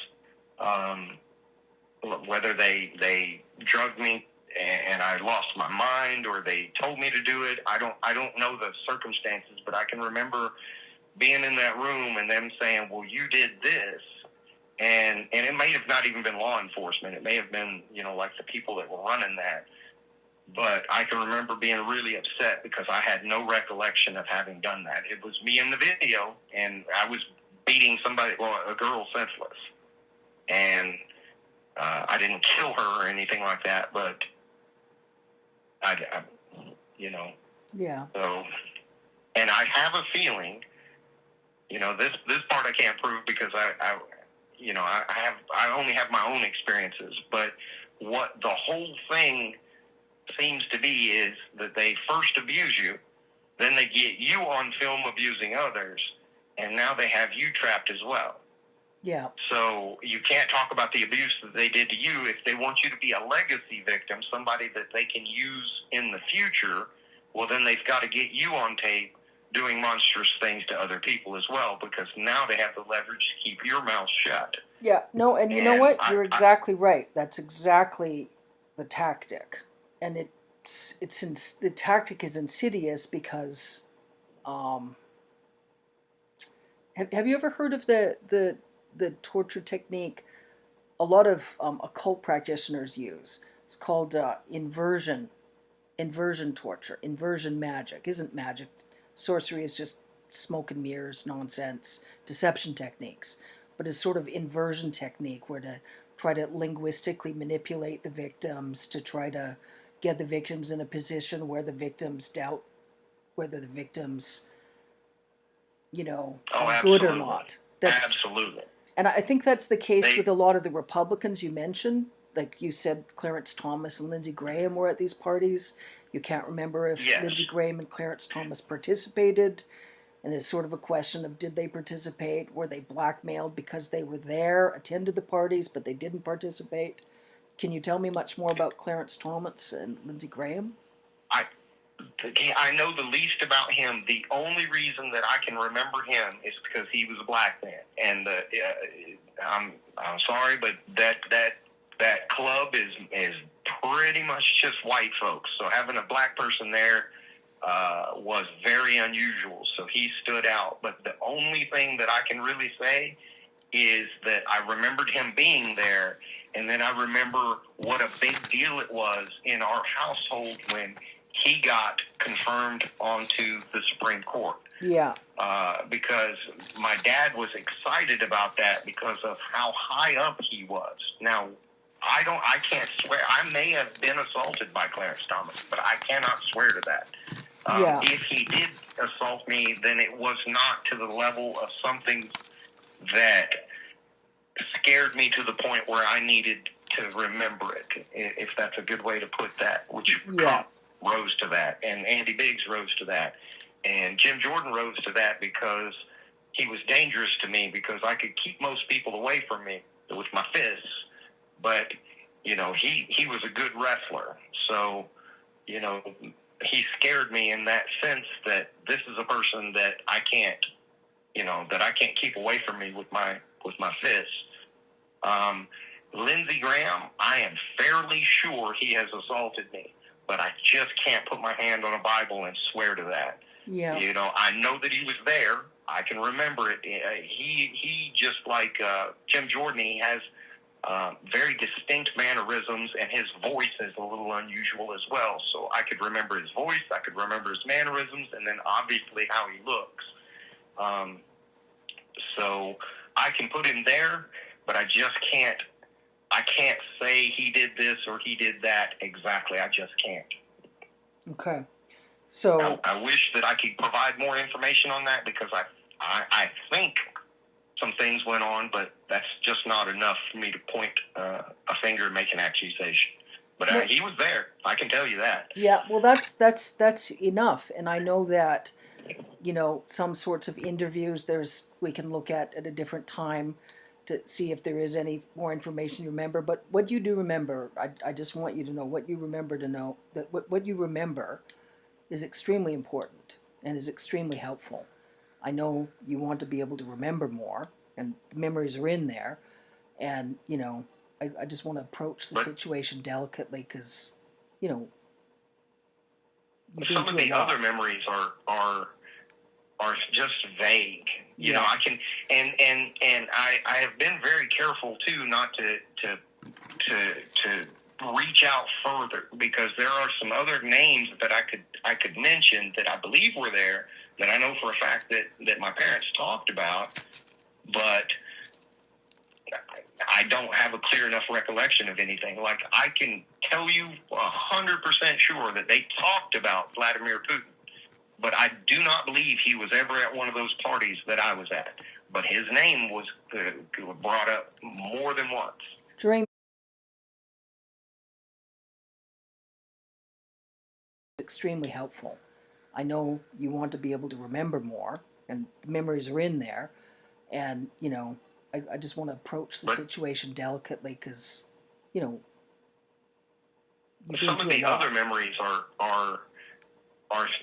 whether they drugged me and I lost my mind, or they told me to do it. I don't know the circumstances, but I can remember being in that room and them saying, "Well, you did this," and it may have not even been law enforcement. It may have been, like the people that were running that. But I can remember being really upset because I had no recollection of having done that. It was me in the video, and I was beating a girl senseless, and I didn't kill her or anything like that, but I. Yeah. So, and I have a feeling, this part I can't prove because I only have my own experiences, but what the whole thing seems to be is that they first abuse you, then they get you on film abusing others, and now they have you trapped as well. Yeah. So you can't talk about the abuse that they did to you. If they want you to be a legacy victim, somebody that they can use in the future, well, then they've got to get you on tape doing monstrous things to other people as well, because now they have the leverage to keep your mouth shut. Yeah. No, and you know what? You're exactly right. That's exactly the tactic. And the tactic is insidious because have you ever heard of the torture technique a lot of occult practitioners use? It's called inversion torture. Inversion magic isn't magic. Sorcery is just smoke and mirrors nonsense, deception techniques, but it's sort of inversion technique where to try to linguistically manipulate the victims, to try to get the victims in a position where the victims doubt whether the victims, are good or not. Absolutely. And I think that's the case with a lot of the Republicans you mentioned. Like you said, Clarence Thomas and Lindsey Graham were at these parties. You can't remember if Lindsey Graham and Clarence Thomas participated. And it's sort of a question of, did they participate? Were they blackmailed because they were there, attended the parties, but they didn't participate? Can you tell me much more about Clarence Thomas and Lindsey Graham? I know the least about him. The only reason that I can remember him is because he was a black man, and I'm sorry, but that club is pretty much just white folks. So having a black person there was very unusual. So he stood out. But the only thing that I can really say is that I remembered him being there, and then I remember what a big deal it was in our household when he got confirmed onto the Supreme Court. Yeah. Because my dad was excited about that because of how high up he was. Now, I can't swear. I may have been assaulted by Clarence Thomas, but I cannot swear to that. If he did assault me, then it was not to the level of something that scared me to the point where I needed to remember it, if that's a good way to put that, which Trump rose to that, and Andy Biggs rose to that, and Jim Jordan rose to that because he was dangerous to me, because I could keep most people away from me with my fists, but, he was a good wrestler. So, he scared me in that sense that this is a person that I can't keep away from me with my fists. Lindsey Graham, I am fairly sure he has assaulted me, but I just can't put my hand on a Bible and swear to that. Yeah. I know that he was there. I can remember it. He just like Jim Jordan, he has very distinct mannerisms, and his voice is a little unusual as well. So I could remember his voice, I could remember his mannerisms, and then obviously how he looks. So I can put him there, but I just can't. I can't say he did this or he did that exactly. I just can't. Okay. So I wish that I could provide more information on that, because I think some things went on, but that's just not enough for me to point a finger and make an accusation. But he was there. I can tell you that. Yeah. Well, that's enough. And I know that, some sorts of interviews we can look at a different time to see if there is any more information you remember. But what you do remember, I just want you to know what you remember, to know that what you remember is extremely important and is extremely helpful. I know you want to be able to remember more, and the memories are in there. And, I just want to approach the But situation delicately because, you know, you've been some of through a the lot. other memories are just vague. You Yeah. know, I can and I have been very careful too not to reach out further, because there are some other names that I could mention that I believe were there, that I know for a fact that my parents talked about, but I don't have a clear enough recollection of anything. Like, I can tell you 100% sure that they talked about Vladimir Putin, but I do not believe he was ever at one of those parties that I was at. But his name was brought up more than once. During extremely helpful. I know you want to be able to remember more, and the memories are in there. And, you know, I just want to approach the situation delicately because, you know, you've been Some of through a the lot. other memories are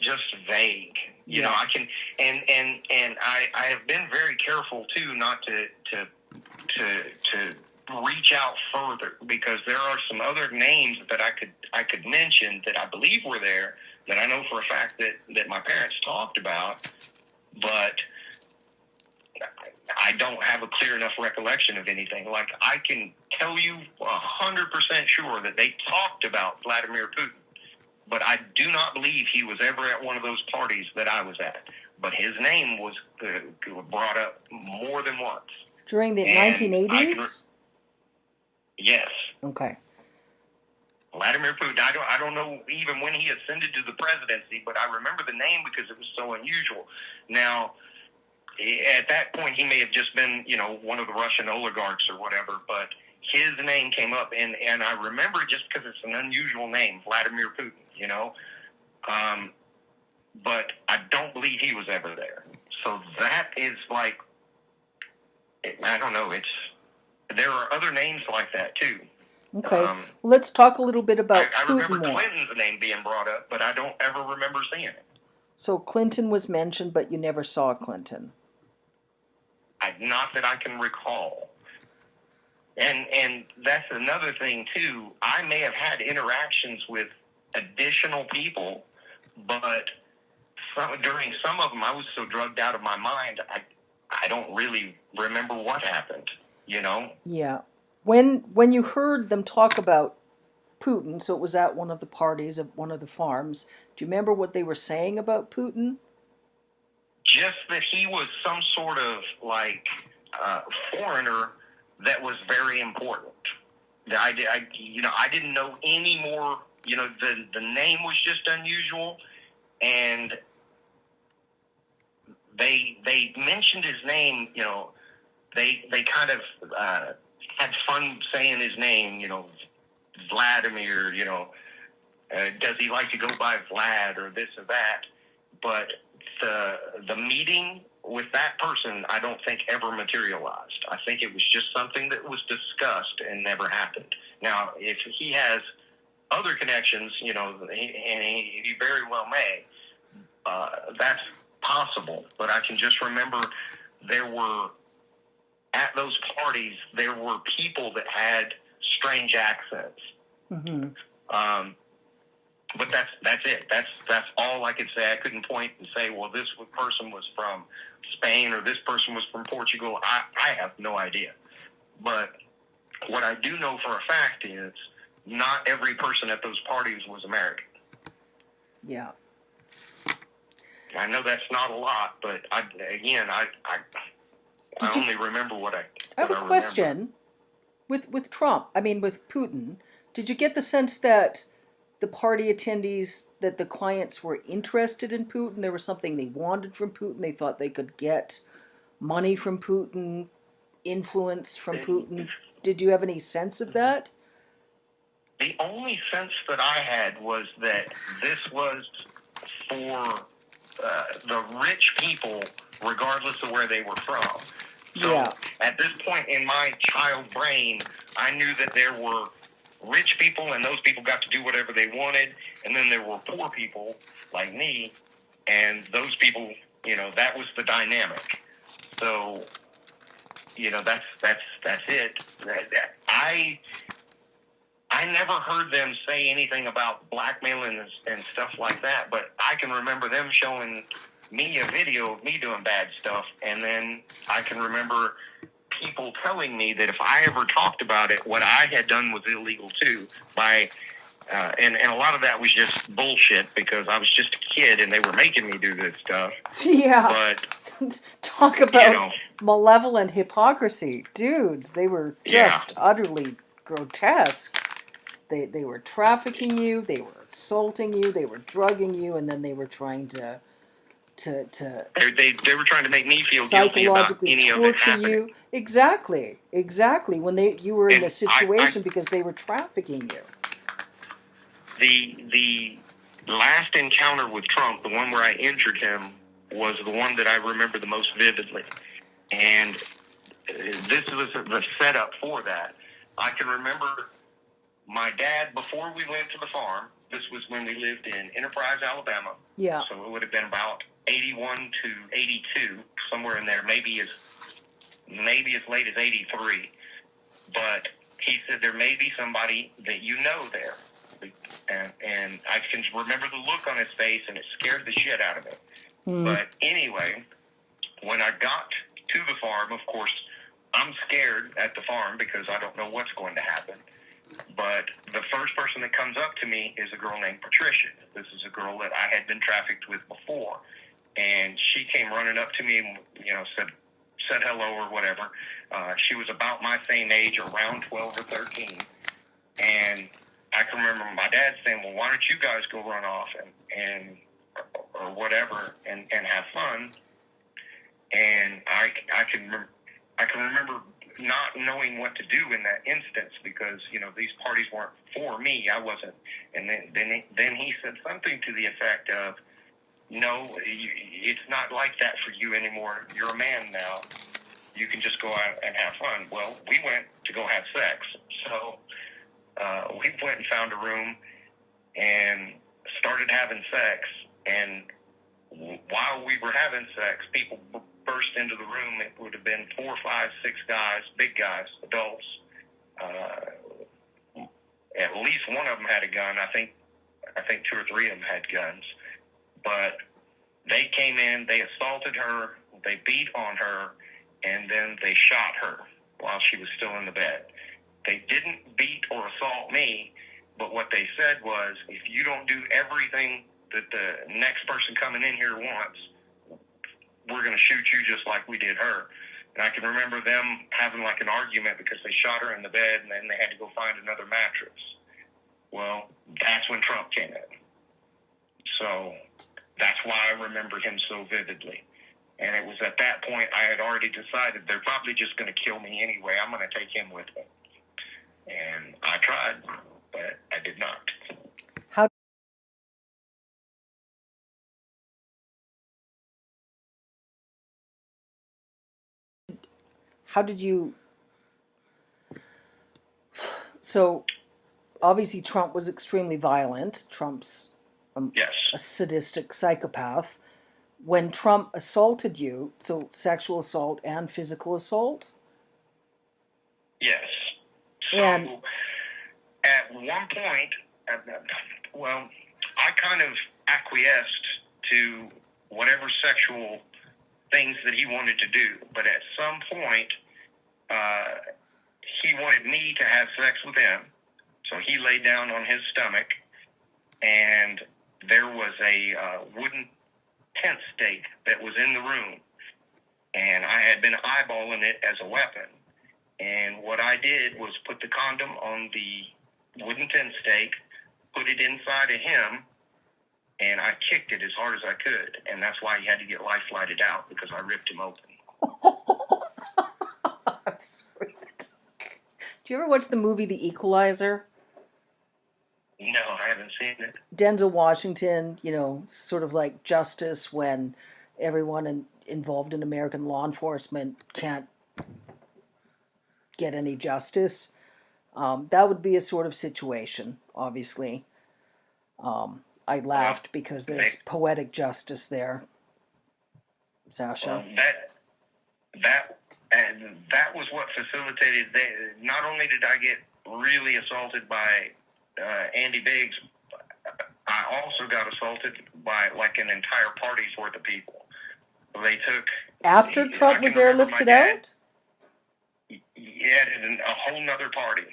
just vague. You Yeah. know, I can and I have been very careful too not to reach out further, because there are some other names that I could mention that I believe were there, that I know for a fact that my parents talked about, but I don't have a clear enough recollection of anything. Like, I can tell you 100% sure that they talked about Vladimir Putin, but I do not believe he was ever at one of those parties that I was at. But his name was brought up more than once. During the And 1980s? Yes. Okay. Vladimir Putin. I don't know even when he ascended to the presidency, but I remember the name because it was so unusual. Now, at that point, he may have just been, you know, one of the Russian oligarchs or whatever, but his name came up, and I remember just because it's an unusual name, Vladimir Putin, you know. But I don't believe he was ever there. So that is like, I don't know. There are other names like that too. Okay. Well, let's talk a little bit about I Putin remember more. Clinton's name being brought up, but I don't ever remember seeing it. So Clinton was mentioned, but you never saw Clinton. Not that I can recall. And that's another thing too. I may have had interactions with additional people, but during some of them, I was so drugged out of my mind, I don't really remember what happened. You know? Yeah. When you heard them talk about Putin, so it was at one of the parties of one of the farms, do you remember what they were saying about Putin? Just that he was some sort of like foreigner that was very important. I didn't know any more. You know, the name was just unusual, and they mentioned his name. You know, they kind of had fun saying his name. You know, Vladimir. You know, does he like to go by Vlad or this or that? But the meeting with that person, I don't think ever materialized. I think it was just something that was discussed and never happened. Now, if he has other connections, you know, and he very well may, that's possible. But I can just remember at those parties, there were people that had strange accents. Mm-hmm. But that's it. That's all I could say. I couldn't point and say, well, this person was from Spain or this person was from Portugal. I have no idea. But what I do know for a fact is not every person at those parties was American. Yeah. I know that's not a lot, but I only remember what I have a question with Trump. I mean, with Putin. Did you get the sense that the party attendees, that the clients were interested in Putin? There was something they wanted from Putin. They thought they could get money from Putin, influence from Putin. Did you have any sense of that? The only sense that I had was that this was for the rich people, regardless of where they were from. So at this point in my child brain, I knew that there were rich people, and those people got to do whatever they wanted, and then there were poor people like me, and those people, you know, that was the dynamic. So, that's it. I never heard them say anything about blackmailing and stuff like that, but I can remember them showing me a video of me doing bad stuff, and then I can remember people telling me that if I ever talked about it, what I had done was illegal too. And a lot of that was just bullshit because I was just a kid and they were making me do this stuff. Yeah. But talk about malevolent hypocrisy, dude. They were just utterly grotesque. They were trafficking you, they were assaulting you, they were drugging you, and then they were trying to they were trying to make me feel guilty about any of it happening. You. Exactly. When you were in this situation because they were trafficking you. The last encounter with Trump, the one where I injured him, was the one that I remember the most vividly. And this was the setup for that. I can remember my dad, before we went to the farm, this was when we lived in Enterprise, Alabama. Yeah. So it would have been about 81 to 82, somewhere in there, maybe as late as 83. But he said, there may be somebody that you know there. And I can remember the look on his face, and it scared the shit out of me. But anyway, when I got to the farm, of course, I'm scared at the farm because I don't know what's going to happen. But the first person that comes up to me is a girl named Patricia. This is a girl that I had been trafficked with before. And she came running up to me and, said hello or whatever. She was about my same age, around 12 or 13. And I can remember my dad saying, well, why don't you guys go run off or whatever and have fun? And I can remember not knowing what to do in that instance because, these parties weren't for me. I wasn't. And then he said something to the effect of, no, it's not like that for you anymore. You're a man now. You can just go out and have fun. Well, we went to go have sex. So we went and found a room and started having sex. And while we were having sex, people burst into the room. It would have been 4, 5, 6 guys, big guys, adults. At least one of them had a gun. I think 2 or 3 of them had guns. But they came in, they assaulted her, they beat on her, and then they shot her while she was still in the bed. They didn't beat or assault me, but what they said was, if you don't do everything that the next person coming in here wants, we're going to shoot you just like we did her. And I can remember them having like an argument because they shot her in the bed and then they had to go find another mattress. Well, that's when Trump came in. So that's why I remember him so vividly. And it was at that point I had already decided they're probably just going to kill me anyway. I'm going to take him with me. And I tried, but I did not. How did you... So, obviously Trump was extremely violent. Trump's yes. a sadistic psychopath. When Trump assaulted you, so sexual assault and physical assault? Yes. So, and at one point, I kind of acquiesced to whatever sexual things that he wanted to do. But at some point, he wanted me to have sex with him. So he laid down on his stomach, and there was a wooden tent stake that was in the room. And I had been eyeballing it as a weapon. And what I did was put the condom on the wooden tent stake, put it inside of him, and I kicked it as hard as I could. And that's why he had to get life flighted out, because I ripped him open. I'm sorry. Do you ever watch the movie The Equalizer? No, I haven't seen it. Denzel Washington, sort of like justice when everyone involved in American law enforcement can't get any justice. That would be a sort of situation, obviously. I laughed because there's poetic justice there, Sascha. That And that was what facilitated. Not only did I get really assaulted by Andy Biggs, I also got assaulted by like an entire party's worth of people. They took After Trump was airlifted out? Yeah, a whole nother party.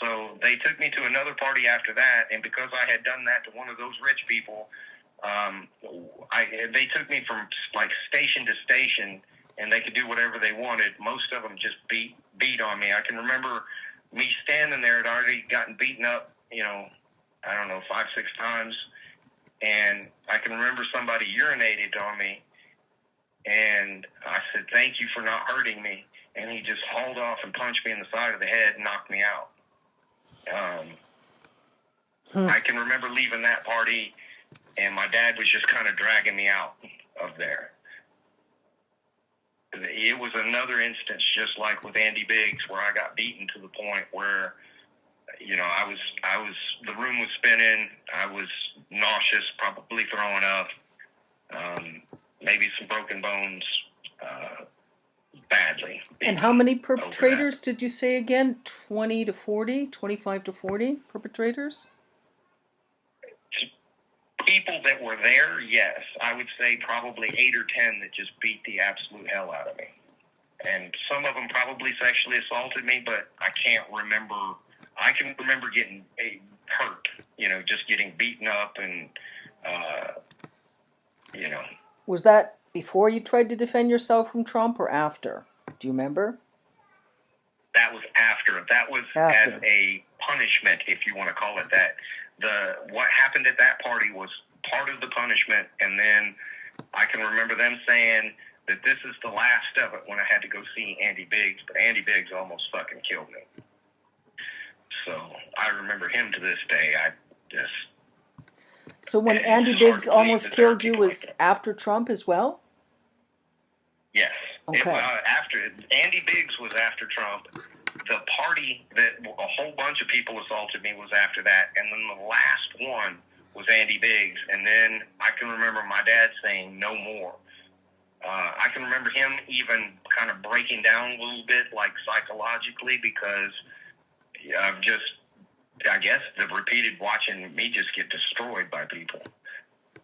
So they took me to another party after that, and because I had done that to one of those rich people, they took me from like station to station, and they could do whatever they wanted. Most of them just beat on me. I can remember me standing there. I'd already gotten beaten up, I don't know, 5-6 times, and I can remember somebody urinated on me, and I said, "Thank you for not hurting me." And he just hauled off and punched me in the side of the head and knocked me out. I can remember leaving that party, and my dad was just kind of dragging me out of there. It was another instance, just like with Andy Biggs, where I got beaten to the point where, the room was spinning. I was nauseous, probably throwing up, maybe some broken bones, badly. And how many perpetrators did you say again? 20 to 40? 25 to 40 perpetrators? People that were there, yes. I would say probably 8 or 10 that just beat the absolute hell out of me. And some of them probably sexually assaulted me, but I can't remember. I can remember getting hurt, just getting beaten up and, Was that before you tried to defend yourself from Trump or after? Do you remember? That was after. That was as a punishment, if you want to call it that. What happened at that party was part of the punishment, and then I can remember them saying that this is the last of it when I had to go see Andy Biggs, but Andy Biggs almost fucking killed me. So I remember him to this day. So when Andy Biggs almost killed you was after Trump as well? Yes. Okay. After Andy Biggs was after Trump. The party that a whole bunch of people assaulted me was after that, and then the last one was Andy Biggs, and then I can remember my dad saying no more. I can remember him even kind of breaking down a little bit, like psychologically, because of just, I guess, the repeated watching me just get destroyed by people.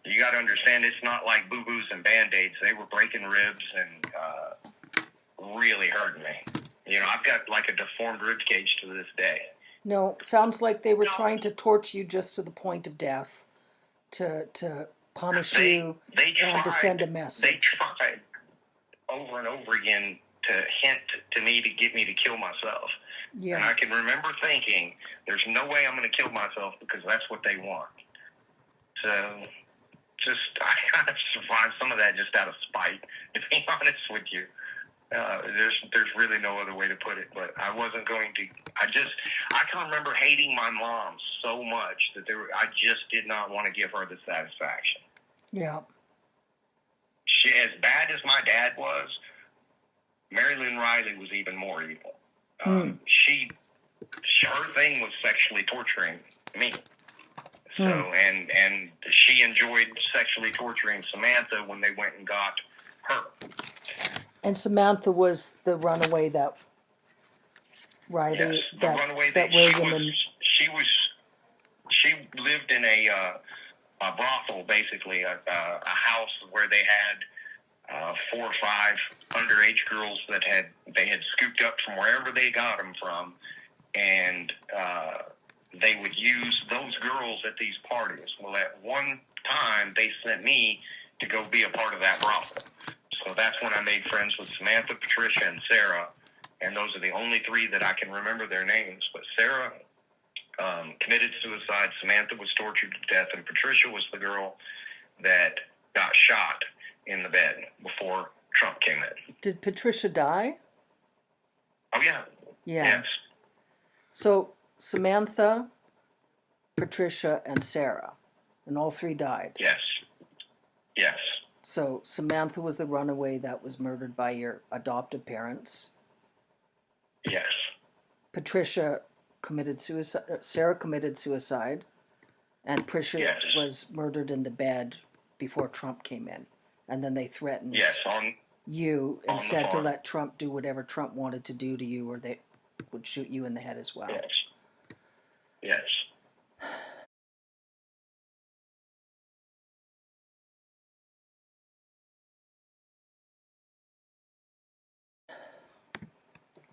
You got to understand, it's not like boo-boos and Band-Aids. They were breaking ribs and really hurting me. I've got like a deformed rib cage to this day. No, sounds like they were trying to torture you just to the point of death, to punish you and to send a message. They tried over and over again to hint to me to get me to kill myself. Yeah. And I can remember thinking, there's no way I'm going to kill myself because that's what they want. So, I kind of survived some of that just out of spite, to be honest with you. There's really no other way to put it, but I wasn't going to. I can remember hating my mom so much that I just did not want to give her the satisfaction. Yeah. She, as bad as my dad was, Mary Lynn Riley was even more evil. Her thing was sexually torturing me. So, and she enjoyed sexually torturing Samantha when they went and got her. And Samantha was the runaway that Riley, yes, the runaway that William she lived in a brothel, basically, a house where they had 4 or 5 underage girls that they had scooped up from wherever they got them from, and they would use those girls at these parties. Well, at one time, they sent me to go be a part of that brothel. So that's when I made friends with Samantha, Patricia, and Sarah, and those are the only 3 that I can remember their names. But Sarah committed suicide, Samantha was tortured to death, and Patricia was the girl that got shot in the bed before Trump came in. Did Patricia die? Oh, yeah. Yeah. Yes. So Samantha, Patricia, and Sarah, and all 3 died? Yes. Yes. So Samantha was the runaway that was murdered by your adoptive parents? Yes. Patricia committed suicide, Sarah committed suicide, and Patricia was murdered in the bed before Trump came in. And then they threatened. Yes, you and on the said to farm. let Trump do whatever Trump wanted to do to you, or they would shoot you in the head as well. Yes. Yes.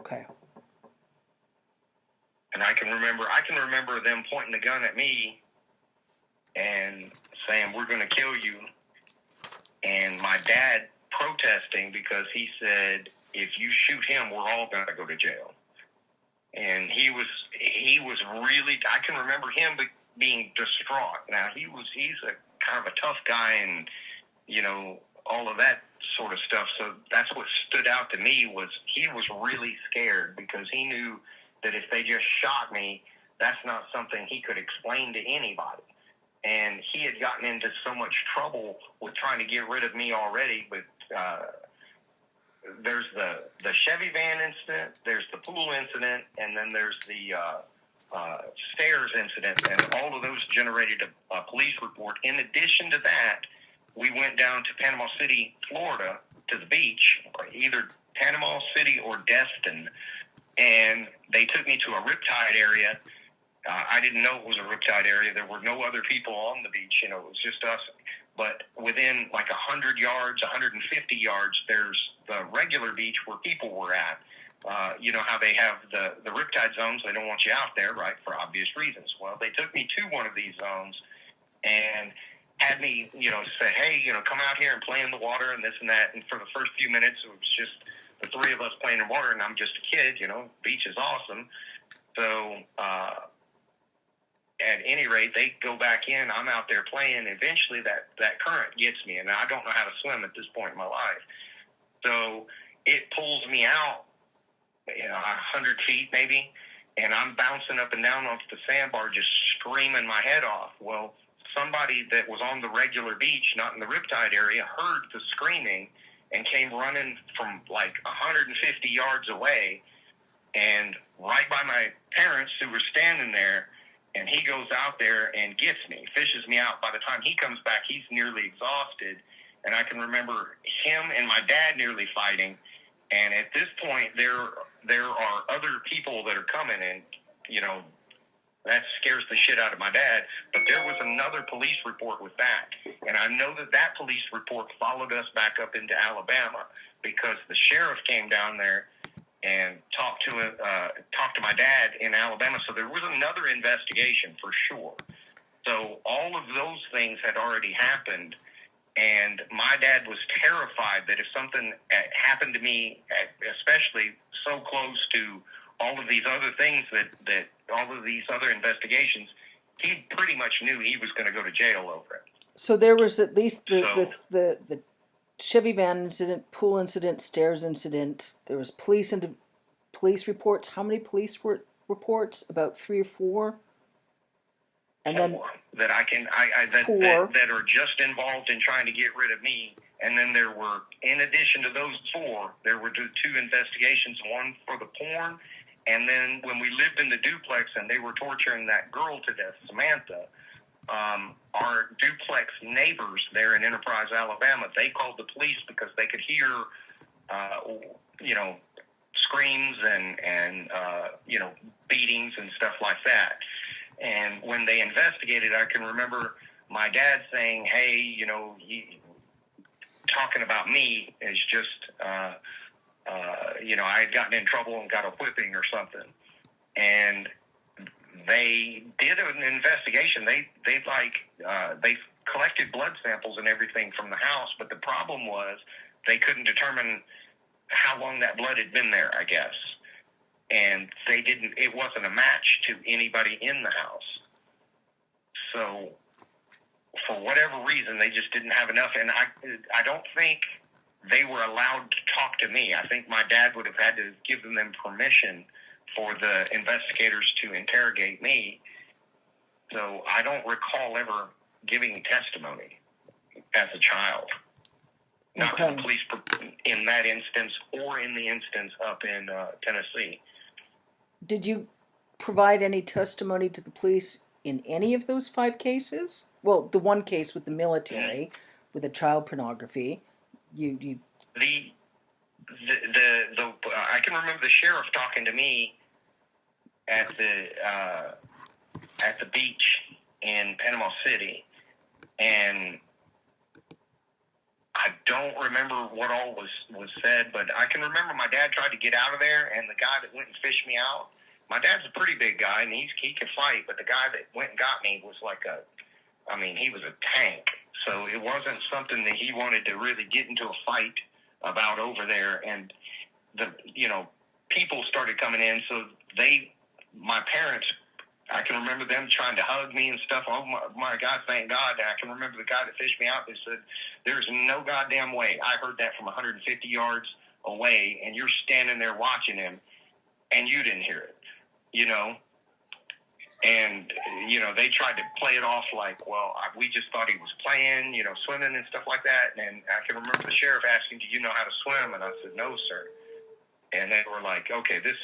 Okay. And I can remember them pointing the gun at me and saying, "We're going to kill you." And my dad protesting because he said, "If you shoot him, we're all going to go to jail." And he was really, I can remember him being distraught. Now he's a kind of a tough guy, and all of that sort of stuff. So that's what stood out to me was he was really scared because he knew that if they just shot me, that's not something he could explain to anybody. And he had gotten into so much trouble with trying to get rid of me already. But there's the Chevy van incident, there's the pool incident, and then there's the stairs incident, and all of those generated a police report. In addition to that, we went down to Panama City, Florida, to the beach, either Panama City or Destin, and they took me to a riptide area. I didn't know it was a riptide area. There were no other people on the beach. It was just us. But within like 100 yards, 150 yards, there's the regular beach where people were at. You know how they have the riptide zones. They don't want you out there, right, for obvious reasons. Well, they took me to one of these zones and had me, say, "Hey, come out here and play in the water and this and that." And for the first few minutes, it was just the three of us playing in water, and I'm just a kid. Beach is awesome. So at any rate, they go back in. I'm out there playing. Eventually, that current gets me, and I don't know how to swim at this point in my life. So it pulls me out, 100 feet maybe, and I'm bouncing up and down off the sandbar, just screaming my head off. Well, somebody that was on the regular beach, not in the riptide area, heard the screaming and came running from like 150 yards away and right by my parents who were standing there. And he goes out there and gets me, fishes me out. By the time he comes back, he's nearly exhausted. And I can remember him and my dad nearly fighting. And at this point, there are other people that are coming, and that scares the shit out of my dad. But there was another police report with that, and I know that police report followed us back up into Alabama because the sheriff came down there and talked to my dad in Alabama. So there was another investigation for sure. So all of those things had already happened, and my dad was terrified that if something happened to me, especially so close to all of these other things that all of these other investigations, he pretty much knew he was going to go to jail over it. So there was at least the Chevy van incident, pool incident, stairs incident. There was police reports. How many police reports? About 3 or 4. And then that that are just involved in trying to get rid of me. And then there were, in addition to those 4, there were 2 investigations. One for the porn, and then when we lived in the duplex and they were torturing that girl to death, Samantha. Our duplex neighbors there in Enterprise, Alabama, they called the police because they could hear, screams and beatings and stuff like that. And when they investigated, I can remember my dad saying, "Hey, he talking about me is just, I had gotten in trouble and got a whipping or something." And they did an investigation. They collected blood samples and everything from the house, but the problem was they couldn't determine how long that blood had been there, I guess. And it wasn't a match to anybody in the house. So for whatever reason, they just didn't have enough. And I don't think they were allowed to talk to me. I think my dad would have had to give them permission for the investigators to interrogate me. So I don't recall ever giving testimony as a child. Not to the police in that instance or in the instance up in Tennessee. Did you provide any testimony to the police in any of those 5 cases? Well, the one case with the military, with the child pornography, you... I can remember the sheriff talking to me at the beach in Panama City, and I don't remember what all was said, but I can remember my dad tried to get out of there, and the guy that went and fished me out, my dad's a pretty big guy, and he can fight, but the guy that went and got me was he was a tank. So it wasn't something that he wanted to really get into a fight about over there. And people started coming in. So my parents, I can remember them trying to hug me and stuff. Oh my God, thank God. And I can remember the guy that fished me out. They said, "There's no goddamn way." I heard that from 150 yards away, and you're standing there watching him, and you didn't hear it, And, they tried to play it off like, well, we just thought he was playing, swimming and stuff like that. And I can remember the sheriff asking, "Do you know how to swim?" And I said, "No, sir." And they were like, "Okay, this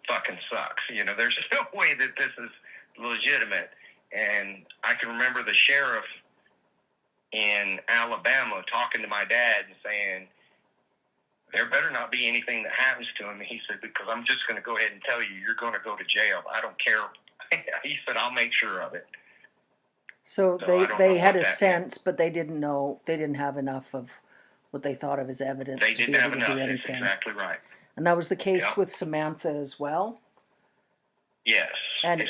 fucking sucks. There's no way that this is legitimate." And I can remember the sheriff in Alabama talking to my dad and saying, "There better not be anything that happens to him." And he said, "Because I'm just going to go ahead and tell you, you're going to go to jail. I don't care." He said, "I'll make sure of it." So they had a sense, but they didn't know, they didn't have enough of what they thought of as evidence to be able to do anything. That's exactly right. And that was the case with Samantha as well? Yes. And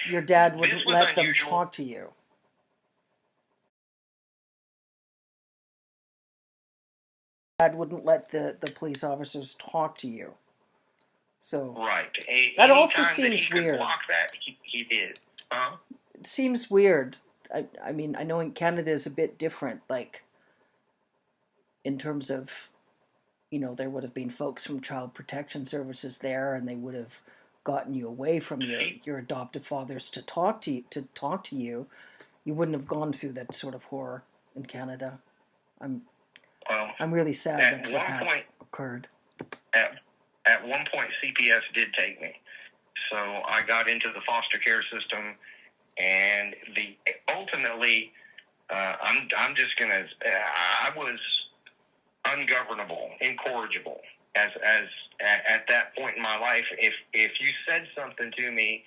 your dad wouldn't let them talk to you? Dad wouldn't let the police officers talk to you. So right. That also seems weird. Block that, he did. Huh? It seems weird. I mean, I know in Canada is a bit different, like in terms of, there would have been folks from Child Protection Services there, and they would have gotten you away from your adoptive fathers to talk to you. You wouldn't have gone through that sort of horror in Canada. I'm really sad that's what occurred. At one point, CPS did take me, so I got into the foster care system, and ultimately, I'm just gonna. I was ungovernable, incorrigible. At that point in my life, if you said something to me,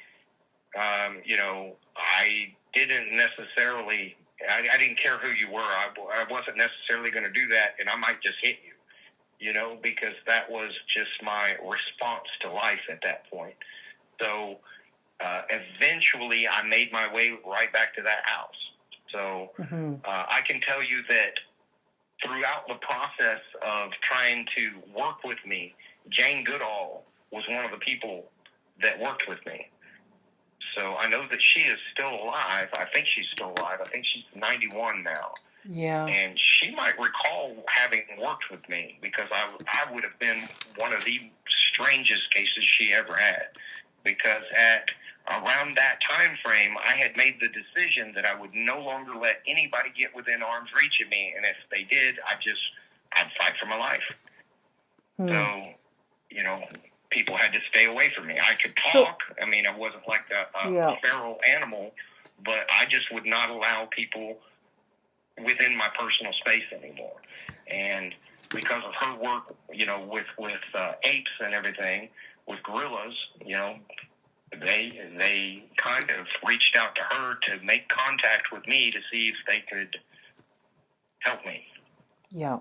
I didn't necessarily. I didn't care who you were. I wasn't necessarily going to do that, and I might just hit you. Because that was just my response to life at that point. So eventually I made my way right back to that house. So I can tell you that throughout the process of trying to work with me, Jane Goodall was one of the people that worked with me. So I know that she is still alive. I think she's still alive. I think she's 91 now. Yeah. And she might recall having worked with me, because I would have been one of the strangest cases she ever had. Because at around that time frame, I had made the decision that I would no longer let anybody get within arm's reach of me. And if they did, I'd fight for my life. So, people had to stay away from me. I could talk. I wasn't like a feral animal, but I just would not allow people within my personal space anymore. And because of her work, with apes and everything, with gorillas, they kind of reached out to her to make contact with me to see if they could help me. Yeah.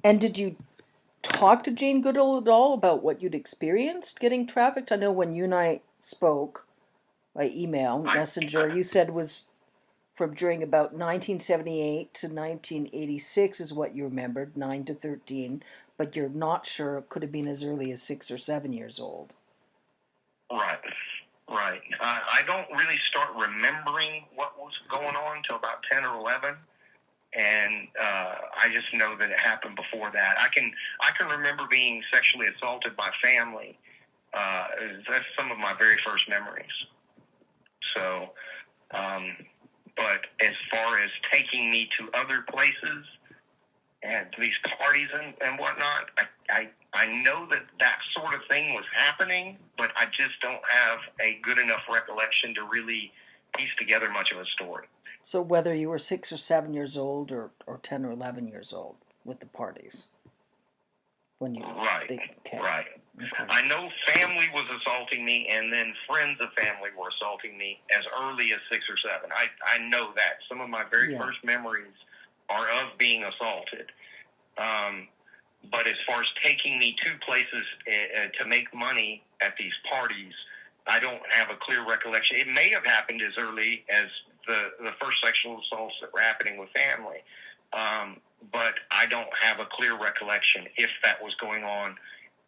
And did you talk to Jane Goodall at all about what you'd experienced getting trafficked? I know when you and I spoke by email, messenger, you said was from during about 1978 to 1986 is what you remembered, 9 to 13, but you're not sure it could have been as early as 6 or 7 years old. Right. I don't really start remembering what was going on till about 10 or 11, and I just know that it happened before that. I can remember being sexually assaulted by family. That's some of my very first memories. So, but as far as taking me to other places and these parties and whatnot, I know that sort of thing was happening, but I just don't have a good enough recollection to really piece together much of a story. So whether you were 6 or 7 years old or 10 or 11 years old? with the parties when you Right. okay. Right. Okay. I know family was assaulting me, and then friends of family were assaulting me as early as 6 or 7. I know that. Some of my very first memories are of being assaulted. But as far as taking me to places to make money at these parties, I don't have a clear recollection. It may have happened as early as the first sexual assaults that were happening with family. But I don't have a clear recollection if that was going on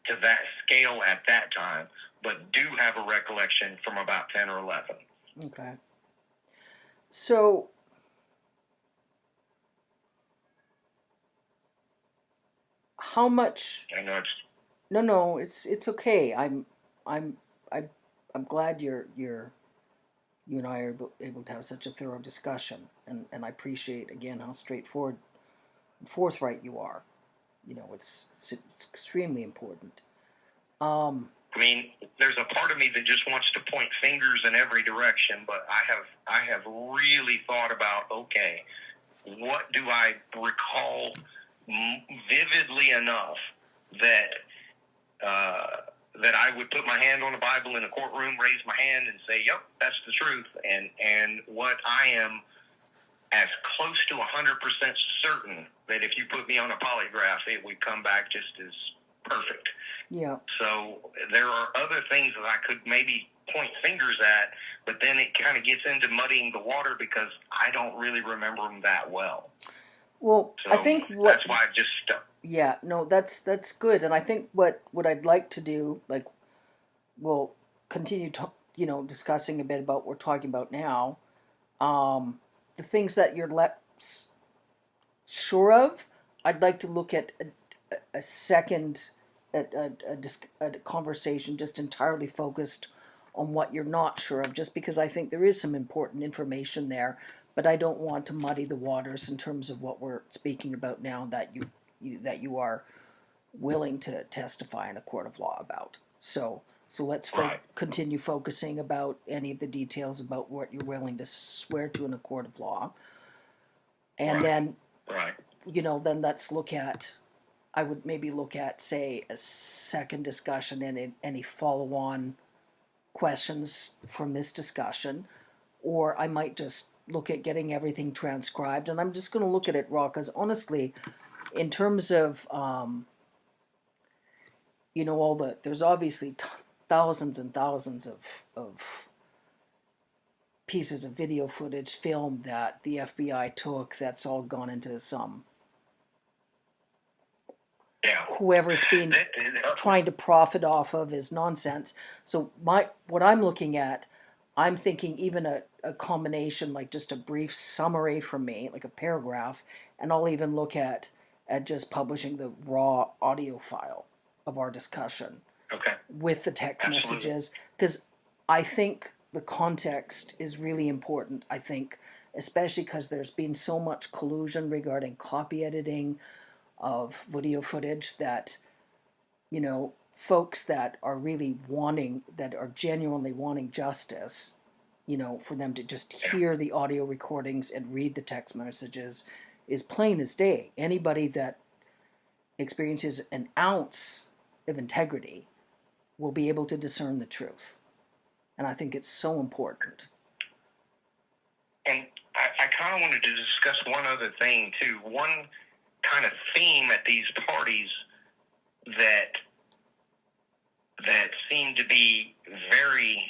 to that scale at that time, but do have a recollection from about 10 or 11. Okay. So, how much? I know it's No, it's okay. I'm glad you and I are able to have such a thorough discussion, and I appreciate again how straightforward and forthright you are. You know, it's extremely important. I mean, there's a part of me that just wants to point fingers in every direction, but I have really thought about, okay, what do I recall vividly enough that that I would put my hand on the Bible in a courtroom, raise my hand, and say, "Yep, that's the truth." And what I am as close to 100% certain that if you put me on a polygraph, it would come back just as perfect. Yeah. So there are other things that I could maybe point fingers at, but then it kind of gets into muddying the water because I don't really remember them that well. Well, So I think that's why I've just stuck. Yeah, no, that's good, and I think what I'd like to do, like, we'll continue discussing a bit about what we're talking about now. The things that you're less sure of, I'd like to look at a second a conversation just entirely focused on what you're not sure of, just because I think there is some important information there, but I don't want to muddy the waters in terms of what we're speaking about now that you are willing to testify in a court of law about. So let's continue focusing about any of the details about what you're willing to swear to in a court of law, and then then let's look at. I would maybe look at, say, a second discussion and any follow-on questions from this discussion, or I might just look at getting everything transcribed, and I'm just going to look at it raw, because honestly, in terms of there's obviously thousands and thousands of pieces of video footage, film that the FBI took, that's all gone into some whoever's been trying to profit off of is nonsense. So what I'm looking at, I'm thinking even a combination, like just a brief summary from me, like a paragraph, and I'll even look at just publishing the raw audio file of our discussion with the text messages, because I think the context is really important. I think especially because there's been so much collusion regarding copy editing of video footage that, folks that are really that are genuinely wanting justice, for them to just hear the audio recordings and read the text messages is plain as day. Anybody that experiences an ounce of integrity will be able to discern the truth. And I think it's so important. And I kind of wanted to discuss one other thing, too. One kind of theme at these parties that seem to be very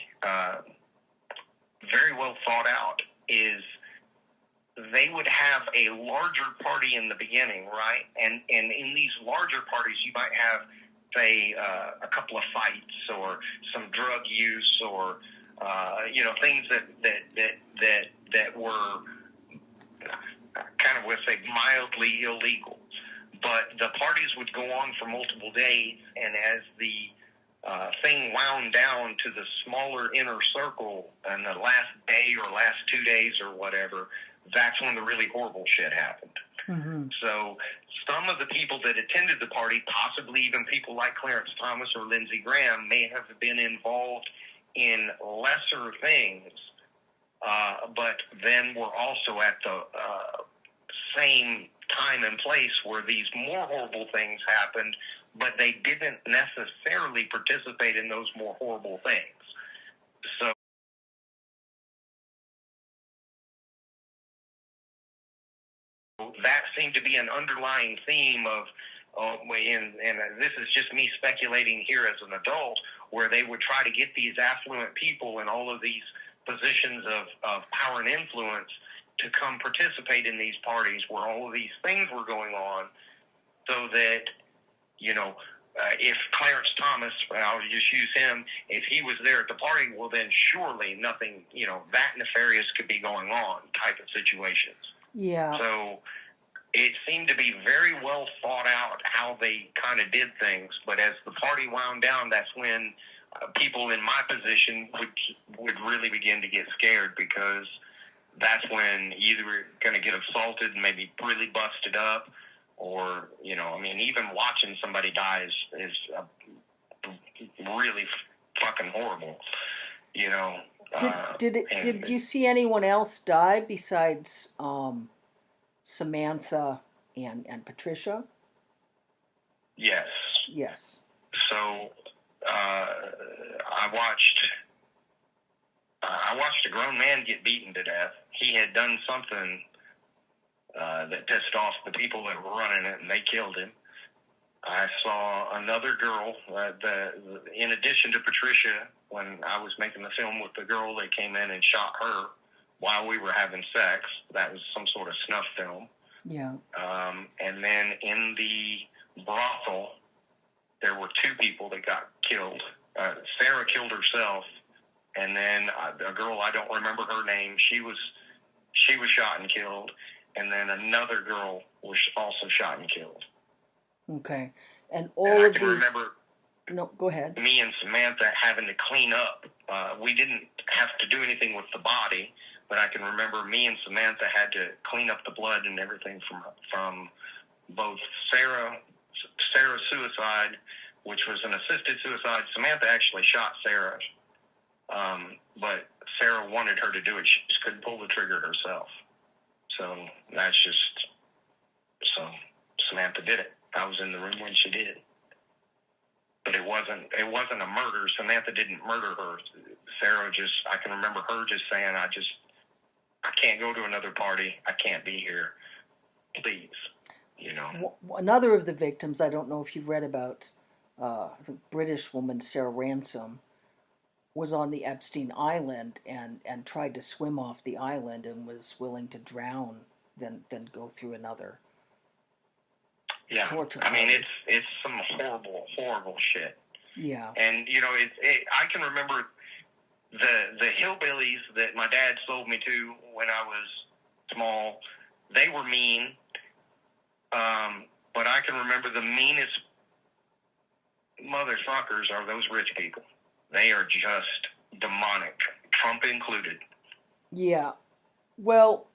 very well thought out is they would have a larger party in the beginning, right? And in these larger parties, you might have, say, a couple of fights or some drug use or things that were kind of, let's say, mildly illegal. But the parties would go on for multiple days, and as the thing wound down to the smaller inner circle and the last day or last 2 days or whatever, that's when the really horrible shit happened. Mm-hmm. So some of the people that attended the party, possibly even people like Clarence Thomas or Lindsey Graham, may have been involved in lesser things, but then were also at the same time and place where these more horrible things happened, but they didn't necessarily participate in those more horrible things. So that seemed to be an underlying theme of, and this is just me speculating here as an adult, where they would try to get these affluent people in all of these positions of power and influence to come participate in these parties where all of these things were going on, so that, if Clarence Thomas, I'll just use him, if he was there at the party, well, then surely nothing, that nefarious could be going on type of situations. Yeah. So it seemed to be very well thought out how they kind of did things. But as the party wound down, that's when people in my position would really begin to get scared, because that's when either we're going to get assaulted and maybe really busted up, or, even watching somebody die is really fucking horrible, Did you see anyone else die besides Samantha and Patricia? Yes. Yes. So I watched a grown man get beaten to death. He had done something that pissed off the people that were running it, and they killed him. I saw another girl, in addition to Patricia, when I was making the film with the girl, they came in and shot her while we were having sex. That was some sort of snuff film. Yeah. And then in the brothel, there were two people that got killed. Sarah killed herself, and then a girl, I don't remember her name, she was shot and killed, and then another girl was also shot and killed. Okay. And all of these... remember, no, go ahead. Me and Samantha having to clean up. We didn't have to do anything with the body, but I can remember me and Samantha had to clean up the blood and everything from both Sarah's suicide, which was an assisted suicide. Samantha actually shot Sarah, but Sarah wanted her to do it. She just couldn't pull the trigger herself. So Samantha did it. I was in the room when she did it. But it wasn't a murder. Samantha didn't murder her. Sarah I can remember her just saying, I can't go to another party. I can't be here. Please. Another of the victims, I don't know if you've read about, the British woman, Sarah Ransom, was on the Epstein Island and tried to swim off the island and was willing to drown than go through another torture. I mean, it's some horrible, horrible shit. Yeah. And, I can remember the hillbillies that my dad sold me to when I was small. They were mean, but I can remember the meanest motherfuckers are those rich people. They are just demonic, Trump included. Yeah. Well,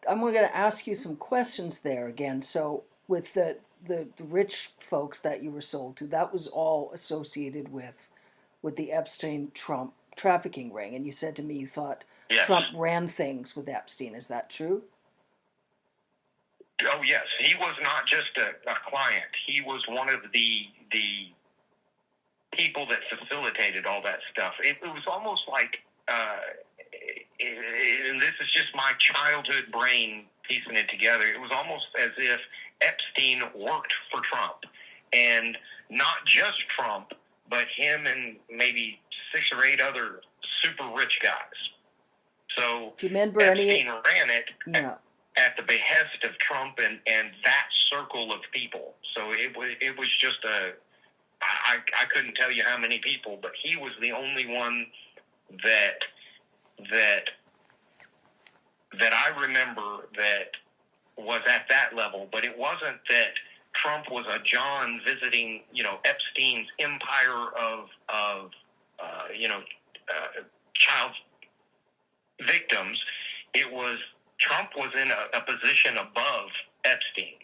I'm going to ask you some questions there again. So with the rich folks that you were sold to, that was all associated with the Epstein Trump trafficking ring. And you said to me you thought yes. Trump ran things with Epstein. Is that true? Oh, yes. He was not just a client. He was one of the people that facilitated all that stuff. It was almost like, and this is just my childhood brain piecing it together, it was almost as if Epstein worked for Trump. And not just Trump, but him and maybe 6 or 8 other super rich guys. So do you remember Epstein ran it yeah. at the behest of Trump and that circle of people. So it was just I couldn't tell you how many people, but he was the only one that I remember that was at that level. But it wasn't that Trump was a John visiting, Epstein's empire of child victims. It was Trump was in a position above Epstein.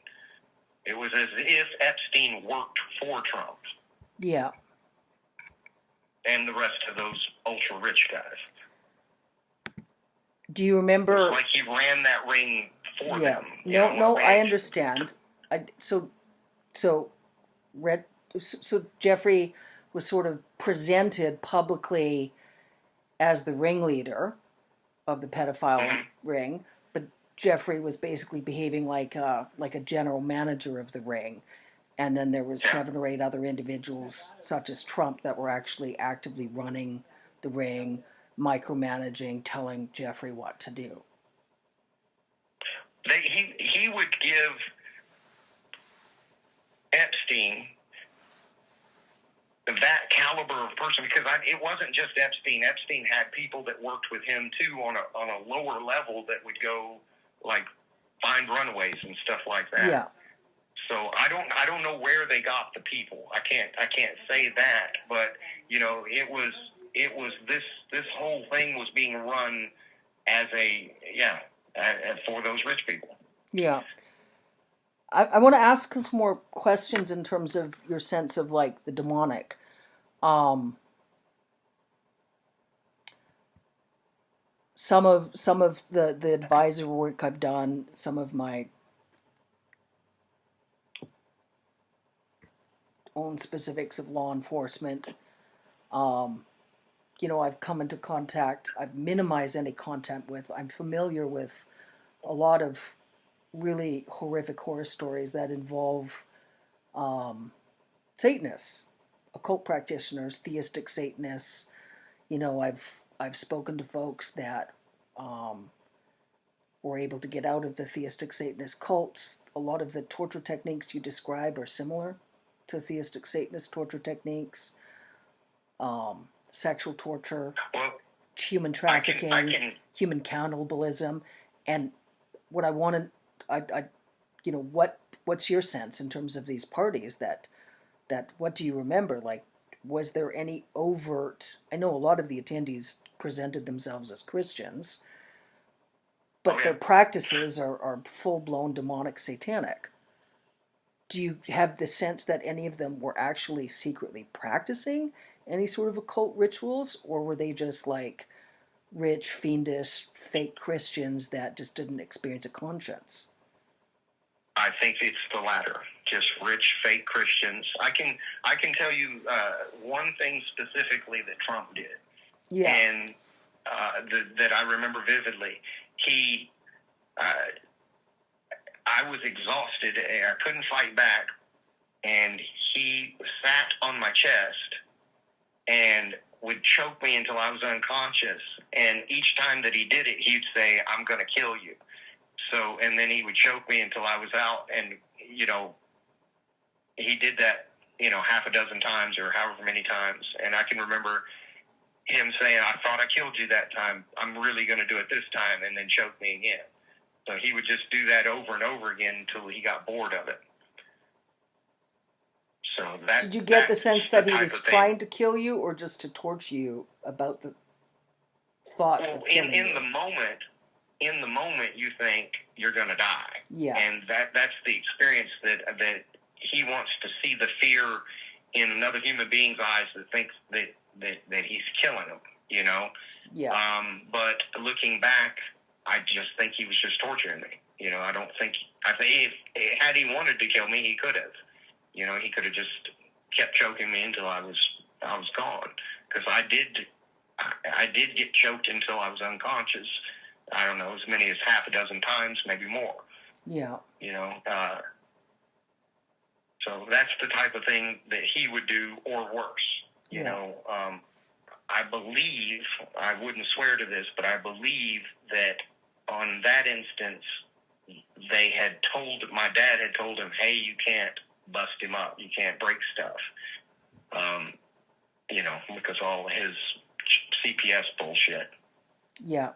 It was as if Epstein worked for Trump. Yeah. And the rest of those ultra-rich guys. Do you remember... It was like he ran that ring for Yeah. them. No, I understand. So Red, so Jeffrey was sort of presented publicly as the ringleader of the pedophile Mhm. ring, but Jeffrey was basically behaving like a general manager of the ring. And then there was Yeah. 7 or 8 other individuals, such as Trump, that were actually actively running the ring, micromanaging, telling Jeffrey what to do. He would give Epstein that caliber of person, because it wasn't just Epstein. Epstein had people that worked with him too on a lower level that would go like find runaways and stuff like that. Yeah. So I don't know where they got the people. I can't say that, but it was this whole thing was being run as for those rich people. Yeah. I want to ask some more questions in terms of your sense of like the demonic. Some of the advisor work I've done, some of my own specifics of law enforcement. I've come into contact. I've minimized any contact with. I'm familiar with a lot of really horrific horror stories that involve Satanists, occult practitioners, theistic Satanists. I've spoken to folks that were able to get out of the theistic Satanist cults. A lot of the torture techniques you describe are similar to theistic Satanist torture techniques. Sexual torture, human trafficking, human cannibalism, and what I want to, what's your sense in terms of these parties that what do you remember? Like, was there any overt? I know a lot of the attendees presented themselves as Christians, but their practices are full blown demonic, satanic. Do you have the sense that any of them were actually secretly practicing any sort of occult rituals, or were they just like rich, fiendish, fake Christians that just didn't experience a conscience? I think it's the latter. Just rich, fake Christians. I can tell you one thing specifically that Trump did, and that I remember vividly. I was exhausted. I couldn't fight back, and he sat on my chest and would choke me until I was unconscious. And each time that he did it, he'd say, "I'm going to kill you." So, and then he would choke me until I was out. And, he did that, half a dozen times or however many times. And I can remember him saying, "I thought I killed you that time. I'm really going to do it this time," and then choke me again. So he would just do that over and over again until he got bored of it. So did you get the sense that he was trying to kill you, or just to torture you about the thought of killing you? In the moment, you think you're going to die. Yeah. And that's the experience that he wants to see the fear in another human being's eyes that thinks that he's killing him. Yeah. But looking back, I just think he was just torturing me. I think had he wanted to kill me, he could have. He could have just kept choking me until I was gone. Because I did get choked until I was unconscious. I don't know, as many as half a dozen times, maybe more. Yeah. So that's the type of thing that he would do, or worse. I believe, I wouldn't swear to this, but I believe that on that instance, my dad had told him, "Hey, you can't bust him up. You can't break stuff." Because all his CPS bullshit. Yeah.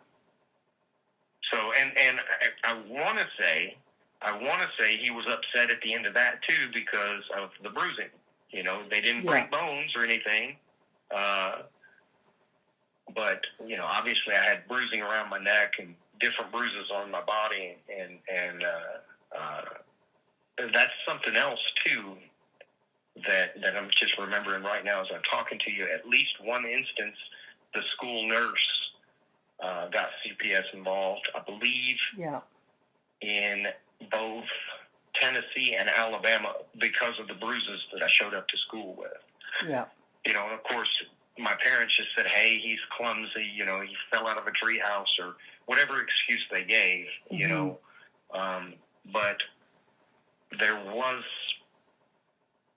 So, and I want to say he was upset at the end of that too because of the bruising. They didn't break bones or anything. But, obviously I had bruising around my neck and different bruises on my body. And that's something else too that I'm just remembering right now as I'm talking to you. At least one instance, the school nurse got CPS involved, I believe. Yeah. in both Tennessee and Alabama because of the bruises that I showed up to school with. Yeah. You know, of course, my parents just said, hey, he's clumsy, you know, he fell out of a treehouse or whatever excuse they gave, you know. But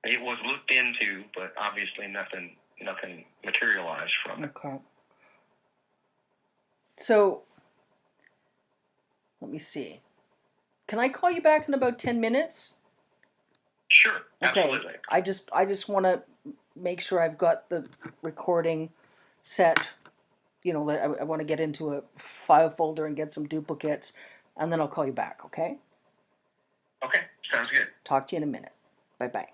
it was looked into, but obviously nothing materialized from it. Okay. So, let me see. Can I call you back in about 10 minutes? Sure, Okay. absolutely. I just want to make sure I've got the recording set. You know, I want to get into a file folder and get some duplicates, and then I'll call you back, okay? Okay, sounds good. Talk to you in a minute. Bye-bye.